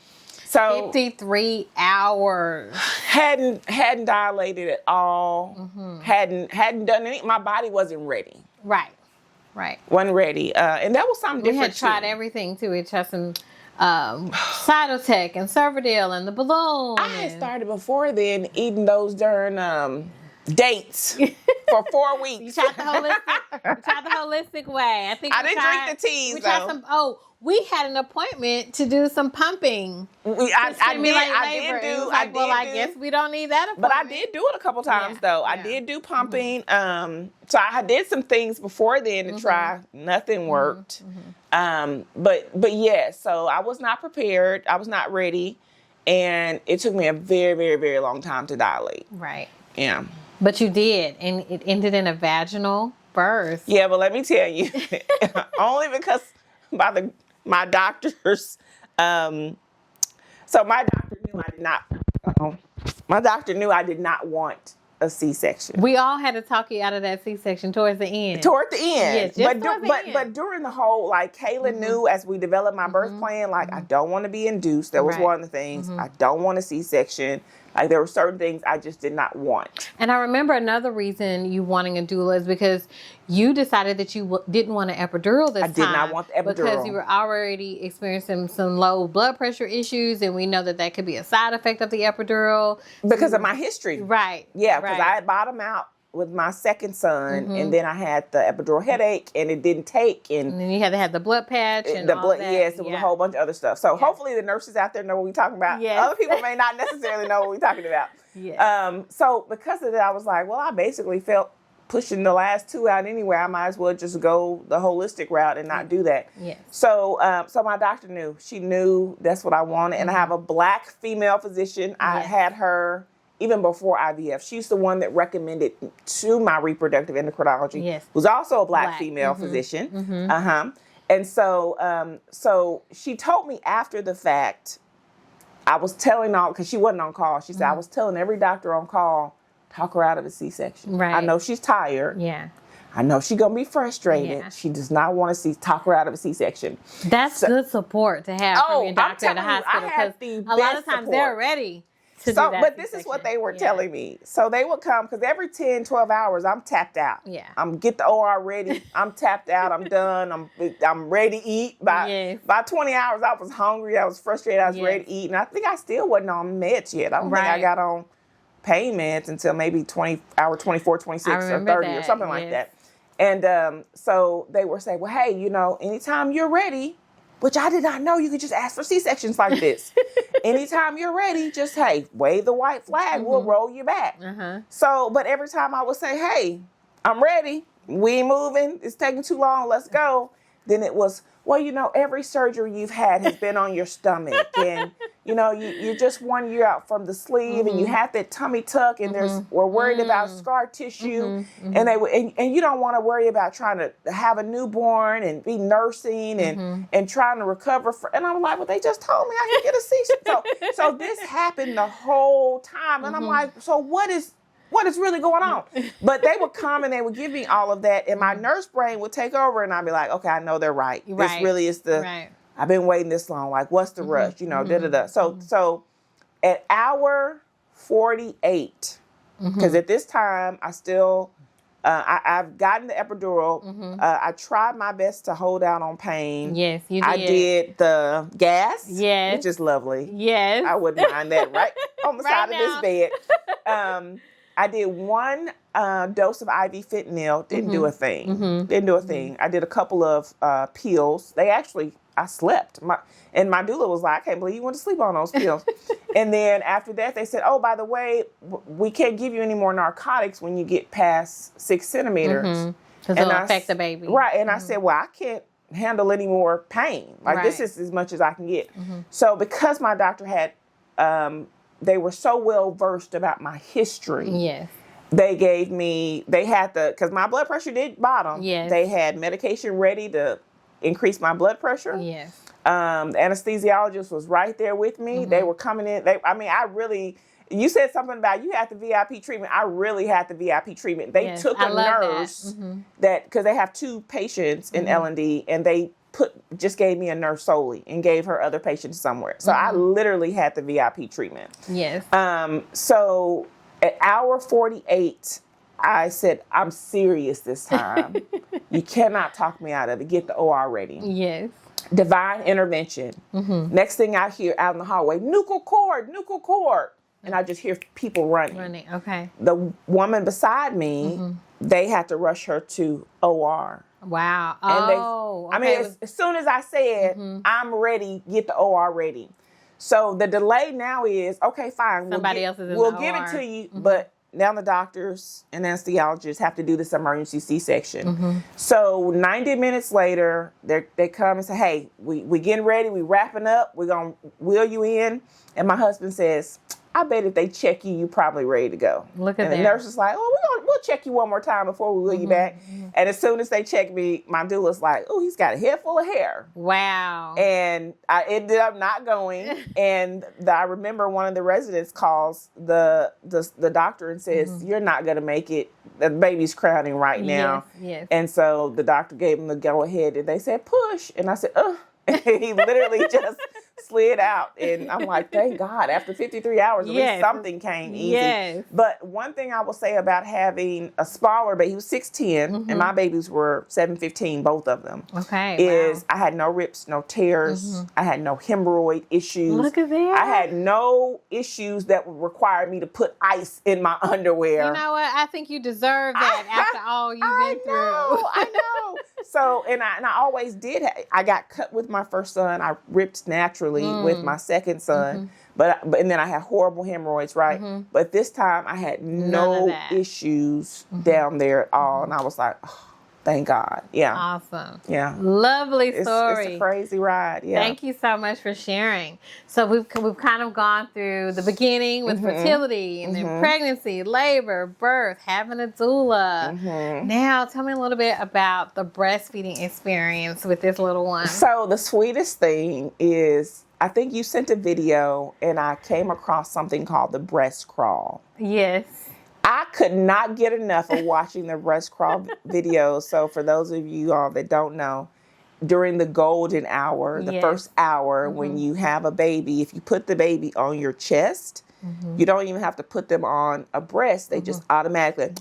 So 53 hours. Hadn't dilated at all. Hadn't done anything. My body wasn't ready. Right. Wasn't ready. And that was something different. We had tried everything too. We tried some Cytotec and Cervidil and the balloon. I had started before then eating those darn dates for 4 weeks. You tried the holistic way. I think I didn't drink the teas, though. We had an appointment to do some pumping. I guess we don't need that appointment. But I did do it a couple times, though. I did do pumping. So I did some things before then to try. Nothing worked. But yeah, so I was not prepared. I was not ready. And it took me a very, very, very long time to dilate. Right. Yeah. But you did, and it ended in a vaginal birth. Yeah, but let me tell you, only because my doctors, so my doctor knew I did not, my doctor knew I did not want a C-section. We all had to talk you out of that C-section towards the end. Yes, but during the whole, like, Kayla knew as we developed my birth plan, like, I don't want to be induced. That was one of the things. I don't want a C-section. Like, there were certain things I just did not want. And I remember another reason you wanting a doula is because you decided that you didn't want an epidural this time. I did not want the epidural. Because you were already experiencing some low blood pressure issues, and we know that could be a side effect of the epidural. Because of my history. Right. Yeah, because I had bottomed out with my second son, and then I had the epidural headache, and it didn't take. And then you had to have the blood patch and all that. Yes, it was a whole bunch of other stuff. So hopefully the nurses out there know what we're talking about. Yes. Other people may not necessarily know what we're talking about. Yes. So because of that, I was like, well, I basically felt pushing the last 2 out anyway. I might as well just go the holistic route and not do that. Yes. So my doctor knew. She knew that's what I wanted. And I have a Black female physician. I had her even before IVF. She's the one that recommended to my reproductive endocrinology, who's also a Black female physician. And so she told me after the fact, I was telling because she wasn't on call. She said, I was telling every doctor on call, talk her out of a C-section. Right. I know she's tired. Yeah. I know she's going to be frustrated. Yeah. She does not want to talk her out of a C-section. That's good support to have from your doctor at the hospital. Because a lot of times they're ready. But this is what they were telling me. So they would come because every 10, 12 hours, I'm tapped out. Yeah. I'm get the OR ready. I'm tapped out. I'm done. I'm ready to eat. By 20 hours, I was hungry. I was frustrated. I was ready to eat. And I think I still wasn't on meds yet. I don't think I got on pain meds until maybe hour 24, 26, or 30 or something like that. And so they were saying, well, hey, anytime you're ready, which I did not know you could just ask for C-sections like this. Anytime you're ready, just, hey, wave the white flag. We'll roll you back. So, but every time I would say, hey, I'm ready. We ain't moving. It's taking too long. Let's go. Then it was, well, every surgery you've had has been on your stomach. And, you're just 1 year out from the sleeve and you have that tummy tuck and we're worried about scar tissue. And and you don't want to worry about trying to have a newborn and be nursing and trying to recover. And I'm like, well, they just told me I could get a C-section. So this happened the whole time. And I'm like, so what is really going on? But they would come and they would give me all of that, and my nurse brain would take over, and I'd be like, okay, I know they're right. This really is I've been waiting this long. Like, what's the rush? Da-da-da. So at hour 48, because at this time, I still, I've gotten the epidural. I tried my best to hold out on pain. Yes, you did. I did the gas, yes, which is lovely. Yes. I wouldn't mind that right on the side of this bed. I did one dose of IV fentanyl. Didn't do a thing. Didn't do a thing. I did a couple of pills. I slept. My doula was like, I can't believe you went to sleep on those pills. And then after that, they said, oh, by the way, we can't give you any more narcotics when you get past 6 centimeters. Because it'll affect the baby. Right. And I said, well, I can't handle any more pain. Like, this is as much as I can get. So because my doctor had... they were so well versed about my history. Yes. They had because my blood pressure did bottom. Yes. They had medication ready to increase my blood pressure. Yes. The anesthesiologist was right there with me. They were coming in. You said something about you had the VIP treatment. I really had the VIP treatment. They took a nurse that because they have 2 patients in L&D, and they just gave me a nurse solely and gave her other patients somewhere. So I literally had the VIP treatment. Yes. So at hour 48, I said, I'm serious this time. You cannot talk me out of it. Get the OR ready. Yes. Divine intervention. Next thing I hear out in the hallway, nuchal cord. And I just hear people running. Okay. The woman beside me, they had to rush her to OR. Wow. And I mean, as soon as I said, I'm ready, get the OR ready. So the delay now is, okay, fine. Somebody else is in We'll the give OR. it to you, but now the doctors and anesthesiologists have to do this emergency C-section. So 90 minutes later, they come and say, hey, we getting ready, we wrapping up, we're going to wheel you in. And my husband says, I bet if they check you, you probably ready to go. Look at that. And the nurse is like, oh, we'll check you one more time before we wheel you back. And as soon as they check me, my doula's like, oh, he's got a head full of hair. Wow. And I ended up not going. And I remember one of the residents calls the doctor and says, you're not going to make it. The baby's crowning right now. Yes. And so the doctor gave him the go ahead and they said, push. And I said, ugh. And he literally just slid out. And I'm like, thank God. After 53 hours, at least something came easy. Yes. But one thing I will say about having a smaller baby, he was 6'10", and my babies were 7'15", both of them. Okay. Is I had no rips, no tears. I had no hemorrhoid issues. Look at that. I had no issues that would require me to put ice in my underwear. You know what? I think you deserve that after all you've been through. I know. So, and I always did. I got cut with my first son. I ripped naturally with my second son. But and then I had horrible hemorrhoids, right? But this time I had no issues down there at all. And I was like, oh, thank God. Yeah. Awesome. Yeah. Lovely story. It's a crazy ride. Yeah. Thank you so much for sharing. So we've kind of gone through the beginning with fertility and then pregnancy, labor, birth, having a doula. Now tell me a little bit about the breastfeeding experience with this little one. So the sweetest thing is, I think you sent a video and I came across something called the breast crawl. Yes. I could not get enough of watching the breast crawl videos. So for those of you all that don't know, during the golden hour, the first hour when you have a baby, if you put the baby on your chest, you don't even have to put them on a breast. They just automatically,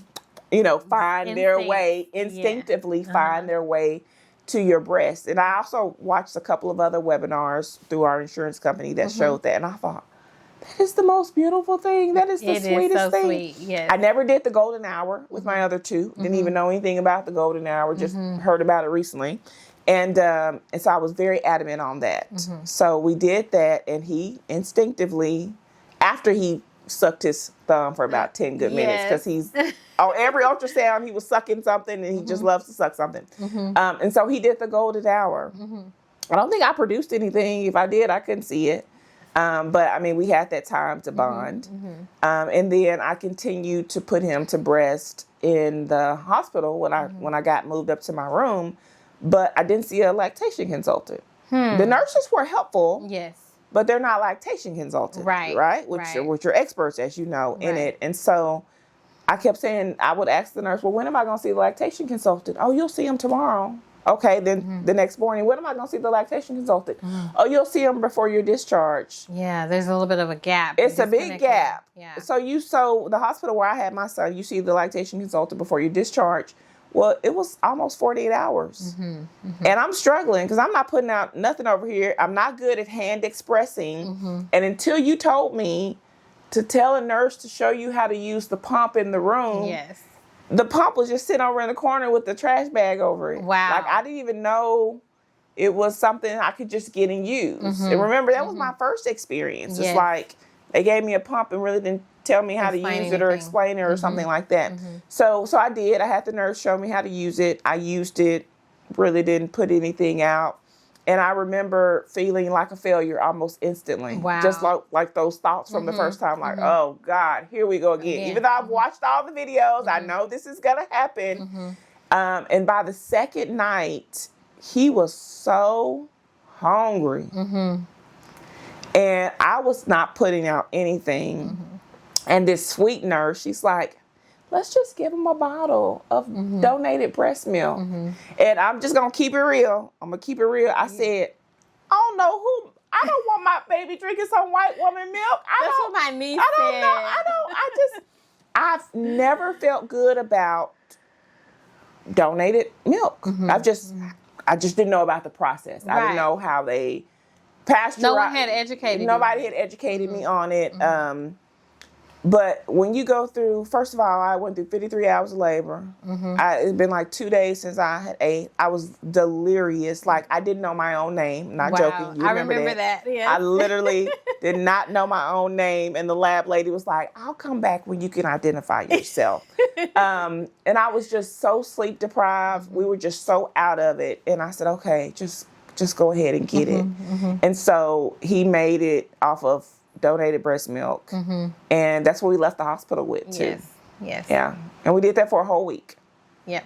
find their way, instinctively find their way to your breast. And I also watched a couple of other webinars through our insurance company that showed that. And I thought, that is the most beautiful thing. That is the sweetest thing. Sweet. Yes. I never did the golden hour with my other two. Didn't even know anything about the golden hour. Just heard about it recently. And so I was very adamant on that. So we did that, and he instinctively, after he sucked his thumb for about 10 good minutes, because he's on every ultrasound, he was sucking something, and he just loves to suck something. And so he did the golden hour. I don't think I produced anything. If I did, I couldn't see it. But I mean, we had that time to bond. And then I continued to put him to breast in the hospital when I got moved up to my room, but I didn't see a lactation consultant. The nurses were helpful. Yes. But they're not lactation consultants. Right? Which are experts, as you know, in it. And so I kept saying, I would ask the nurse, well, when am I going to see the lactation consultant? Oh, you'll see him tomorrow. Okay, then the next morning, when am I going to see the lactation consultant? Oh, you'll see them before you're discharged. Yeah, there's a little bit of a gap. It's a big gap. Yeah. So the hospital where I had my son, you see the lactation consultant before you discharge. Well, it was almost 48 hours. And I'm struggling because I'm not putting out nothing over here. I'm not good at hand expressing. And until you told me to tell a nurse to show you how to use the pump in the room. Yes. The pump was just sitting over in the corner with the trash bag over it. Wow. Like, I didn't even know it was something I could just get and use. And remember, that was my first experience. Yes. It's like they gave me a pump and really didn't tell me how to use it or explain it or something like that. So I did. I had the nurse show me how to use it. I used it, really didn't put anything out. And I remember feeling like a failure almost instantly. Wow. Just like those thoughts from the first time, like, oh, God, here we go again. Even though I've watched all the videos, I know this is going to happen. And by the second night, he was so hungry. And I was not putting out anything. And this sweet nurse, she's like, let's just give him a bottle of donated breast milk. And I'm just going to keep it real. I said, I don't know who. I don't want my baby drinking some white woman milk. That's what my niece said. I've never felt good about donated milk. I just didn't know about the process. I didn't know how they pasteurize. No one had educated Nobody had educated me on it. But when you go through, first of all, I went through 53 hours of labor. It's been like 2 days since I had ate. I was delirious. Like, I didn't know my own name. Not joking. You remember that. Yes. I literally did not know my own name. And the lab lady was like, I'll come back when you can identify yourself. And I was just so sleep deprived. We were just so out of it. And I said, okay, just go ahead and get it. And so he made it off of donated breast milk. And that's what we left the hospital with too. Yes. Yeah. And we did that for a whole week. Yep.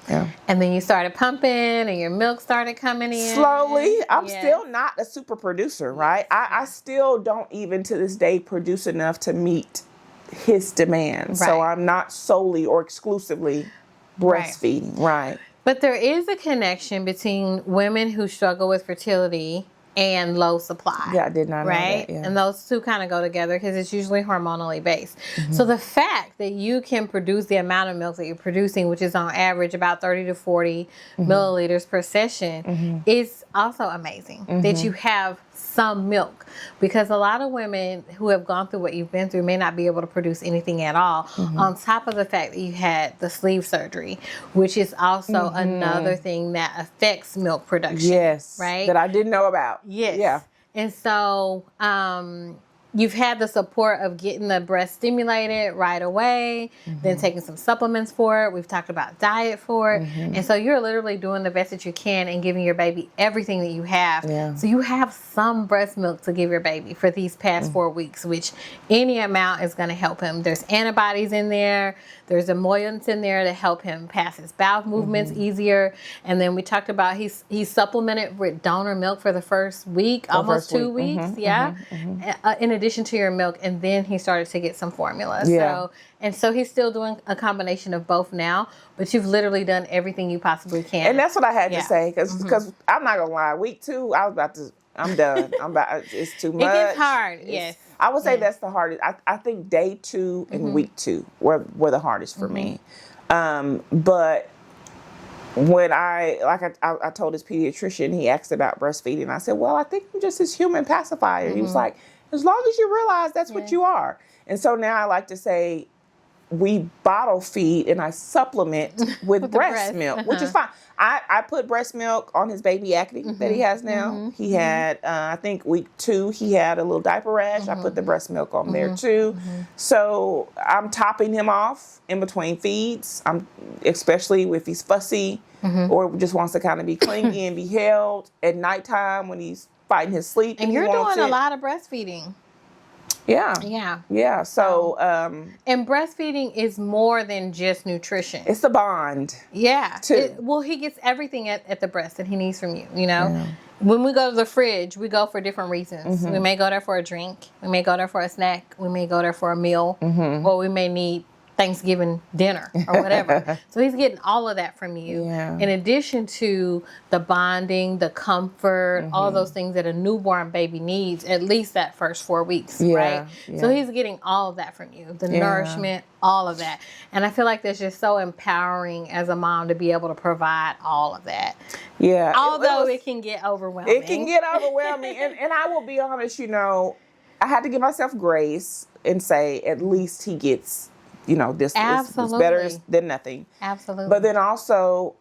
Yeah. And then you started pumping and your milk started coming in. Slowly. I'm still not a super producer, right? I still don't even to this day produce enough to meet his demands. Right. So I'm not solely or exclusively breastfeeding. Right. But there is a connection between women who struggle with fertility and low supply. Yeah, I did not know that. Yeah. And those two kind of go together because it's usually hormonally based. So the fact that you can produce the amount of milk that you're producing, which is on average about 30 to 40 milliliters per session, is also amazing. That you have some milk, because a lot of women who have gone through what you've been through may not be able to produce anything at all, on top of the fact that you had the sleeve surgery, which is also another thing that affects milk production. Yes. Right? That I didn't know about. Yes. Yeah. And so you've had the support of getting the breast stimulated right away, then taking some supplements for it. We've talked about diet for it. And so you're literally doing the best that you can and giving your baby everything that you have. Yeah. So you have some breast milk to give your baby for these past 4 weeks, which any amount is going to help him. There's antibodies in there. There's emollients in there to help him pass his bowel movements easier. And then we talked about he's supplemented with donor milk for the first week, almost 2 weeks. In addition to your milk, and then he started to get some formula. So he's still doing a combination of both now, but you've literally done everything you possibly can. And that's what I had to say, because I'm not gonna lie, week 2 I'm done. It's too much. It gets hard. Yes. I would say that's the hardest. I think day 2 and week 2 were the hardest for me. But when I told his pediatrician, he asked about breastfeeding. I said, well, I think I'm just his human pacifier. He was like, as long as you realize that's what you are. And so now I like to say, we bottle feed and I supplement with breast milk, which is fine. I put breast milk on his baby acne that he has now. He had, I think week 2, he had a little diaper rash. I put the breast milk on there too. So I'm topping him off in between feeds, especially if he's fussy or just wants to kind of be clingy and be held at nighttime when he's fighting his sleep. And you're doing a lot of breastfeeding. Yeah. So, and breastfeeding is more than just nutrition. It's a bond. Yeah. Too. He gets everything at the breast that he needs from you, you know? Yeah. When we go to the fridge, we go for different reasons. We may go there for a drink. We may go there for a snack. We may go there for a meal. Or we may need Thanksgiving dinner or whatever. So he's getting all of that from you. Yeah. In addition to the bonding, the comfort, all those things that a newborn baby needs, at least that first 4 weeks, right? Yeah. So he's getting all of that from you, the nourishment, all of that. And I feel like that's just so empowering as a mom to be able to provide all of that. Yeah. Although it can get overwhelming. It can get overwhelming. and I will be honest, I had to give myself grace and say, at least he gets, this is better than nothing. Absolutely. But then also,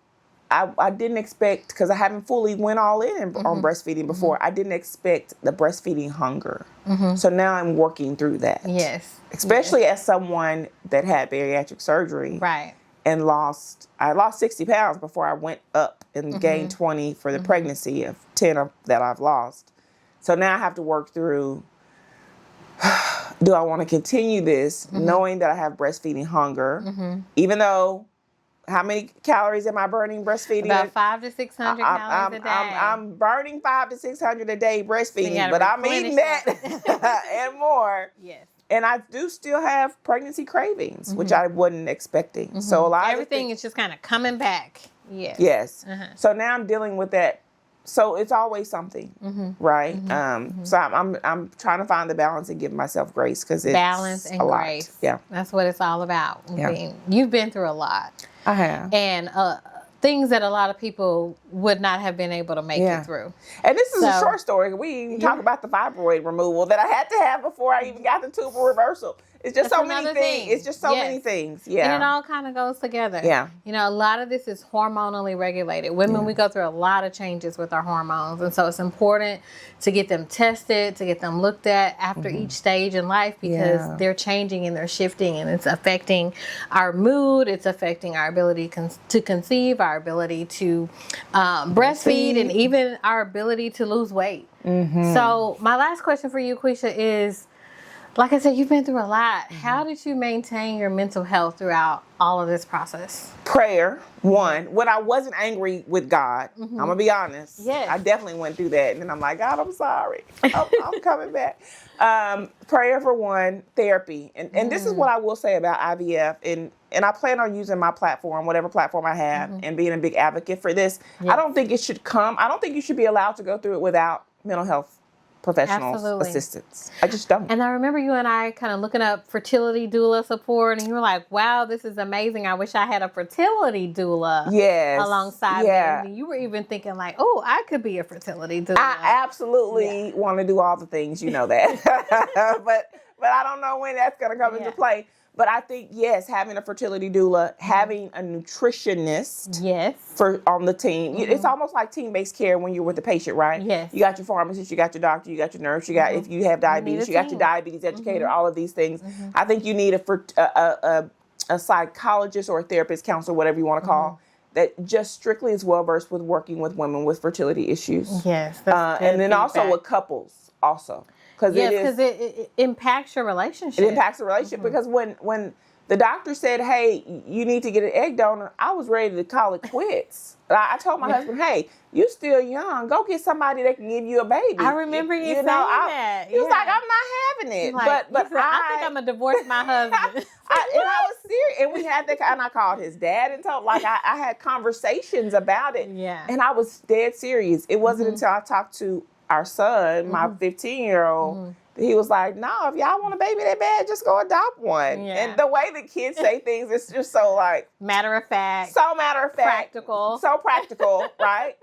I didn't expect, because I haven't fully went all in on breastfeeding before, I didn't expect the breastfeeding hunger. So now I'm working through that. Yes. Especially as someone that had bariatric surgery. Right. And I lost 60 pounds before I went up and gained 20 for the pregnancy of 10 that I've lost. So now I have to work through, do I want to continue this knowing that I have breastfeeding hunger, even though, how many calories am I burning breastfeeding? About 500 to 600 calories a day. I'm burning 500 to 600 a day breastfeeding, but I'm eating that and more. Yes. And I do still have pregnancy cravings, which I wasn't expecting. So a lot everything is just kind of coming back. Yes. Yes. So now I'm dealing with that. So it's always something, right? So I'm trying to find the balance and give myself grace because it's balance and grace. Yeah, that's what it's all about. Yeah. You've been through a lot. I have, and things that a lot of people would not have been able to make it through. And this is a short story. We even talk about the fibroid removal that I had to have before I even got the tubal reversal. It's just so many things. It's just so many things. Yeah. And it all kind of goes together. Yeah. You know, a lot of this is hormonally regulated. Women, we go through a lot of changes with our hormones. And so it's important to get them tested, to get them looked at after each stage in life because they're changing and they're shifting and it's affecting our mood. It's affecting our ability to conceive, our ability to breastfeed, and even our ability to lose weight. So my last question for you, Quisha, is, like I said, you've been through a lot. How did you maintain your mental health throughout all of this process? Prayer, one. When I wasn't angry with God, I'm going to be honest. Yes. I definitely went through that. And then I'm like, God, I'm sorry. I'm coming back. Prayer for one, therapy. And this is what I will say about IVF. And I plan on using my platform, whatever platform I have, and being a big advocate for this. I don't think it should I don't think you should be allowed to go through it without mental health professional assistance. I just don't. And I remember you and I kind of looking up fertility doula support, and you were like, wow, this is amazing. I wish I had a fertility doula alongside me. And you were even thinking like, oh, I could be a fertility doula. I absolutely want to do all the things, you know that. but I don't know when that's going to come into play. But I think, yes, having a fertility doula, having a nutritionist on the team. It's almost like team-based care when you're with the patient, right? Yes. You got your pharmacist, you got your doctor, you got your nurse, you got, if you have diabetes, you got your diabetes educator, all of these things. I think you need a psychologist or a therapist, counselor, whatever you want to call, that just strictly is well-versed with working with women with fertility issues. Yes. And then also with couples also. Because it impacts your relationship. It impacts the relationship because when the doctor said, hey, you need to get an egg donor, I was ready to call it quits. I told my husband, hey, you still young. Go get somebody that can give you a baby. I remember you saying that. He was like, I'm not having it. Like, but I think I'm going to divorce my husband. And I was serious. And we had and I called his dad and told, I had conversations about it. Yeah. And I was dead serious. It wasn't until I talked to our son, my 15-year-old, he was like, no, if y'all want a baby that bad, just go adopt one. Yeah. And the way the kids say things, it's just so like... matter of fact. So matter of fact. Practical. So practical, right?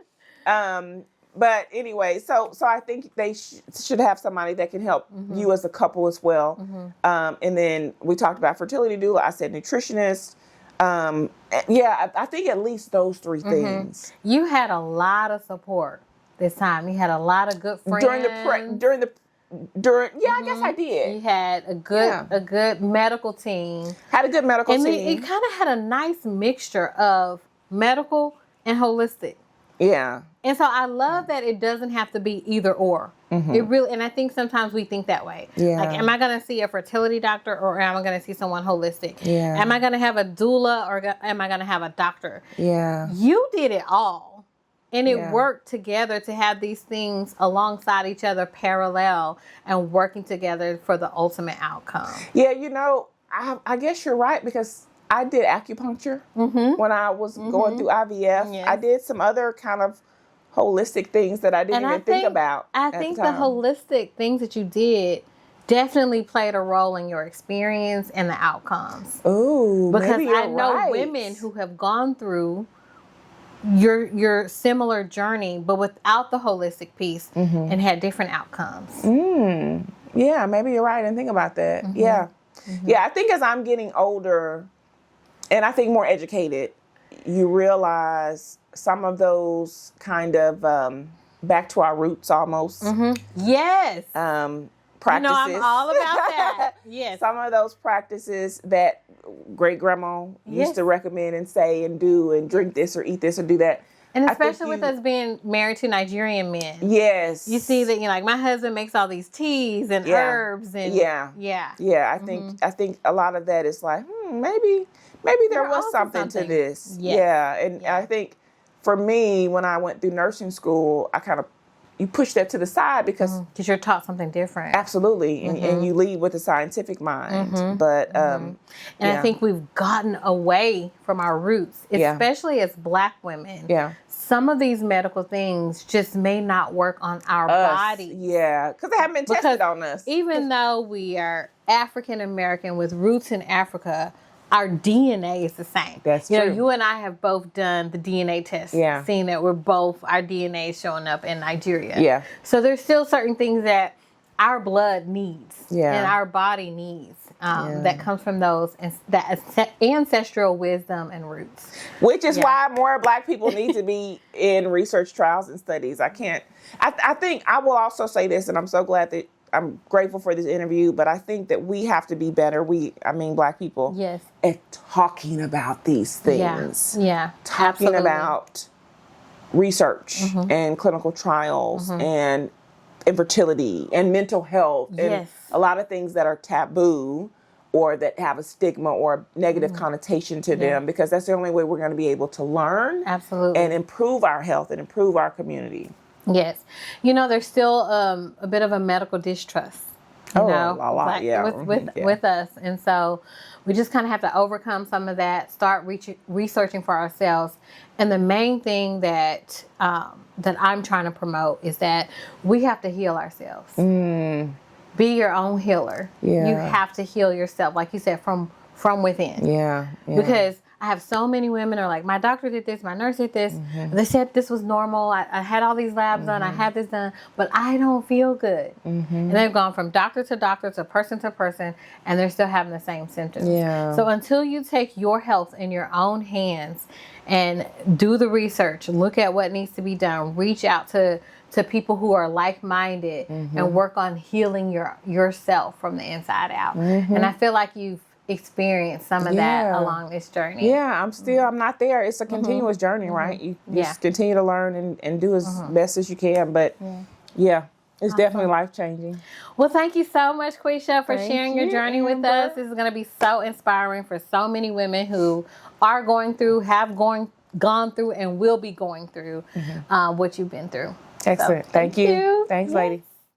But anyway, so I think they should have somebody that can help you as a couple as well. And then we talked about fertility doula. I said nutritionist. I think at least those three things. You had a lot of support this time. You had a lot of good friends. I guess I did. You had a good medical team. Had a good medical team. And it kind of had a nice mixture of medical and holistic. Yeah. And so I love that it doesn't have to be either or. It really, and I think sometimes we think that way. Yeah. Like, am I going to see a fertility doctor or am I going to see someone holistic? Yeah. Am I going to have a doula or am I going to have a doctor? Yeah. You did it all. And it worked together to have these things alongside each other, parallel, and working together for the ultimate outcome. Yeah, I guess you're right because I did acupuncture when I was going through IVF. Yes. I did some other kind of holistic things that I didn't even think about. I think the holistic things that you did definitely played a role in your experience and the outcomes. Ooh, because maybe you're I know women who have gone through your similar journey, but without the holistic piece and had different outcomes. Yeah, maybe you're right. I didn't think about that. Yeah. Yeah, I think as I'm getting older and I think more educated, you realize some of those kind of back to our roots almost. Yes. Practices. I'm all about that. Yes. Some of those practices that great grandma used to recommend and say and do and drink this or eat this or do that. And especially with us being married to Nigerian men. Yes. You see that, like my husband makes all these teas and herbs and I think a lot of that is like, maybe there was something to this. Yes. Yeah. And I think for me, when I went through nursing school, I kind of you push that to the side because you're taught something different. Absolutely, and you lead with a scientific mind. But and I think we've gotten away from our roots, especially as Black women. Yeah. Some of these medical things just may not work on our bodies. Yeah, because they haven't been tested on us. Even though we are African American with roots in Africa, our DNA is the same. That's true. You know, you and I have both done the DNA test, seeing that our DNA is showing up in Nigeria. Yeah. So there's still certain things that our blood needs and our body needs that comes from those and that ancestral wisdom and roots. Which is why more Black people need to be in research trials and studies. I think I will also say this, and I'm so glad that I'm grateful for this interview, but I think that we have to be better. Black people, at talking about these things. Yeah. Talking about research and clinical trials and infertility and mental health and a lot of things that are taboo or that have a stigma or negative connotation to them, because that's the only way we're going to be able to learn and improve our health and improve our community. Yes. You know, there's still a bit of a medical distrust, a lot, with us. And so we just kind of have to overcome some of that, start researching for ourselves. And the main thing that I'm trying to promote is that we have to heal ourselves. Be your own healer. You have to heal yourself, like you said, from within. Yeah. Because I have so many women are like, my doctor did this, my nurse did this. They said this was normal. I had all these labs done. I had this done, but I don't feel good. And they've gone from doctor to person, and they're still having the same symptoms. So until you take your health in your own hands and do the research, look at what needs to be done, reach out to people who are like-minded and work on healing yourself from the inside out. And I feel like you've experienced some of that along this journey. I'm not there. It's a continuous journey, right? You just continue to learn and do as best as you can. But it's definitely life-changing. Well, thank you so much, Quisha, for sharing your journey with us. This is going to be so inspiring for so many women who are going through, gone through, and will be going through what you've been through. Excellent. So, thank you. Thanks, lady.